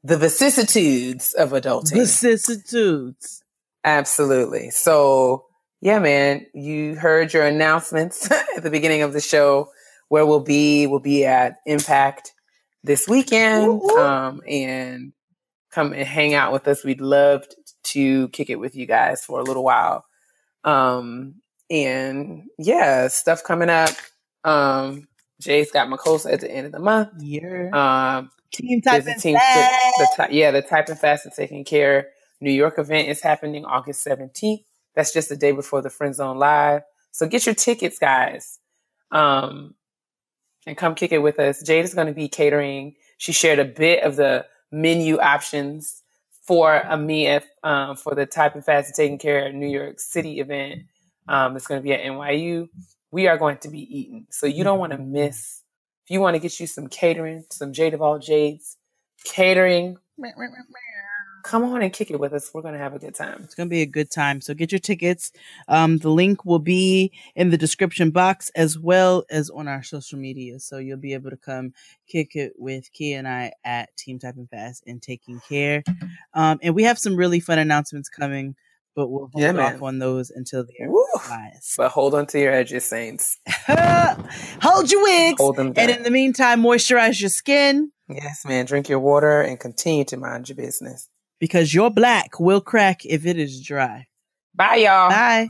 the vicissitudes of adulting. Vicissitudes. Absolutely. So, yeah, man, you heard your announcements at the beginning of the show. Where we'll be at Impact this weekend. And come and hang out with us. We'd love to kick it with you guys for a little while. And yeah, stuff coming up. Jay's got Makosa at the end of the month. Team Typing Fast. The Typing Fast and Taking Care New York event is happening August 17th. That's just the day before the Friend Zone Live. So get your tickets, guys. And come kick it with us. Jade is going to be catering. She shared a bit of the menu options for for the Typing Fast and Taking Care New York City event. It's going to be at NYU. We are going to be eating. So you don't want to miss. If you want to get you some catering, some Jade of all Jades catering, come on and kick it with us. We're going to have a good time. It's going to be a good time. So get your tickets. The link will be in the description box as well as on our social media. So you'll be able to come kick it with Keia and I at Team Typing Fast and Taking Care. And we have some really fun announcements coming, but we'll hold off on those until the lies. But hold on to your edges, Saints. Hold your wigs. Hold them down. And in the meantime, moisturize your skin. Yes, man. Drink your water and continue to mind your business. Because your black will crack if it is dry. Bye, y'all. Bye.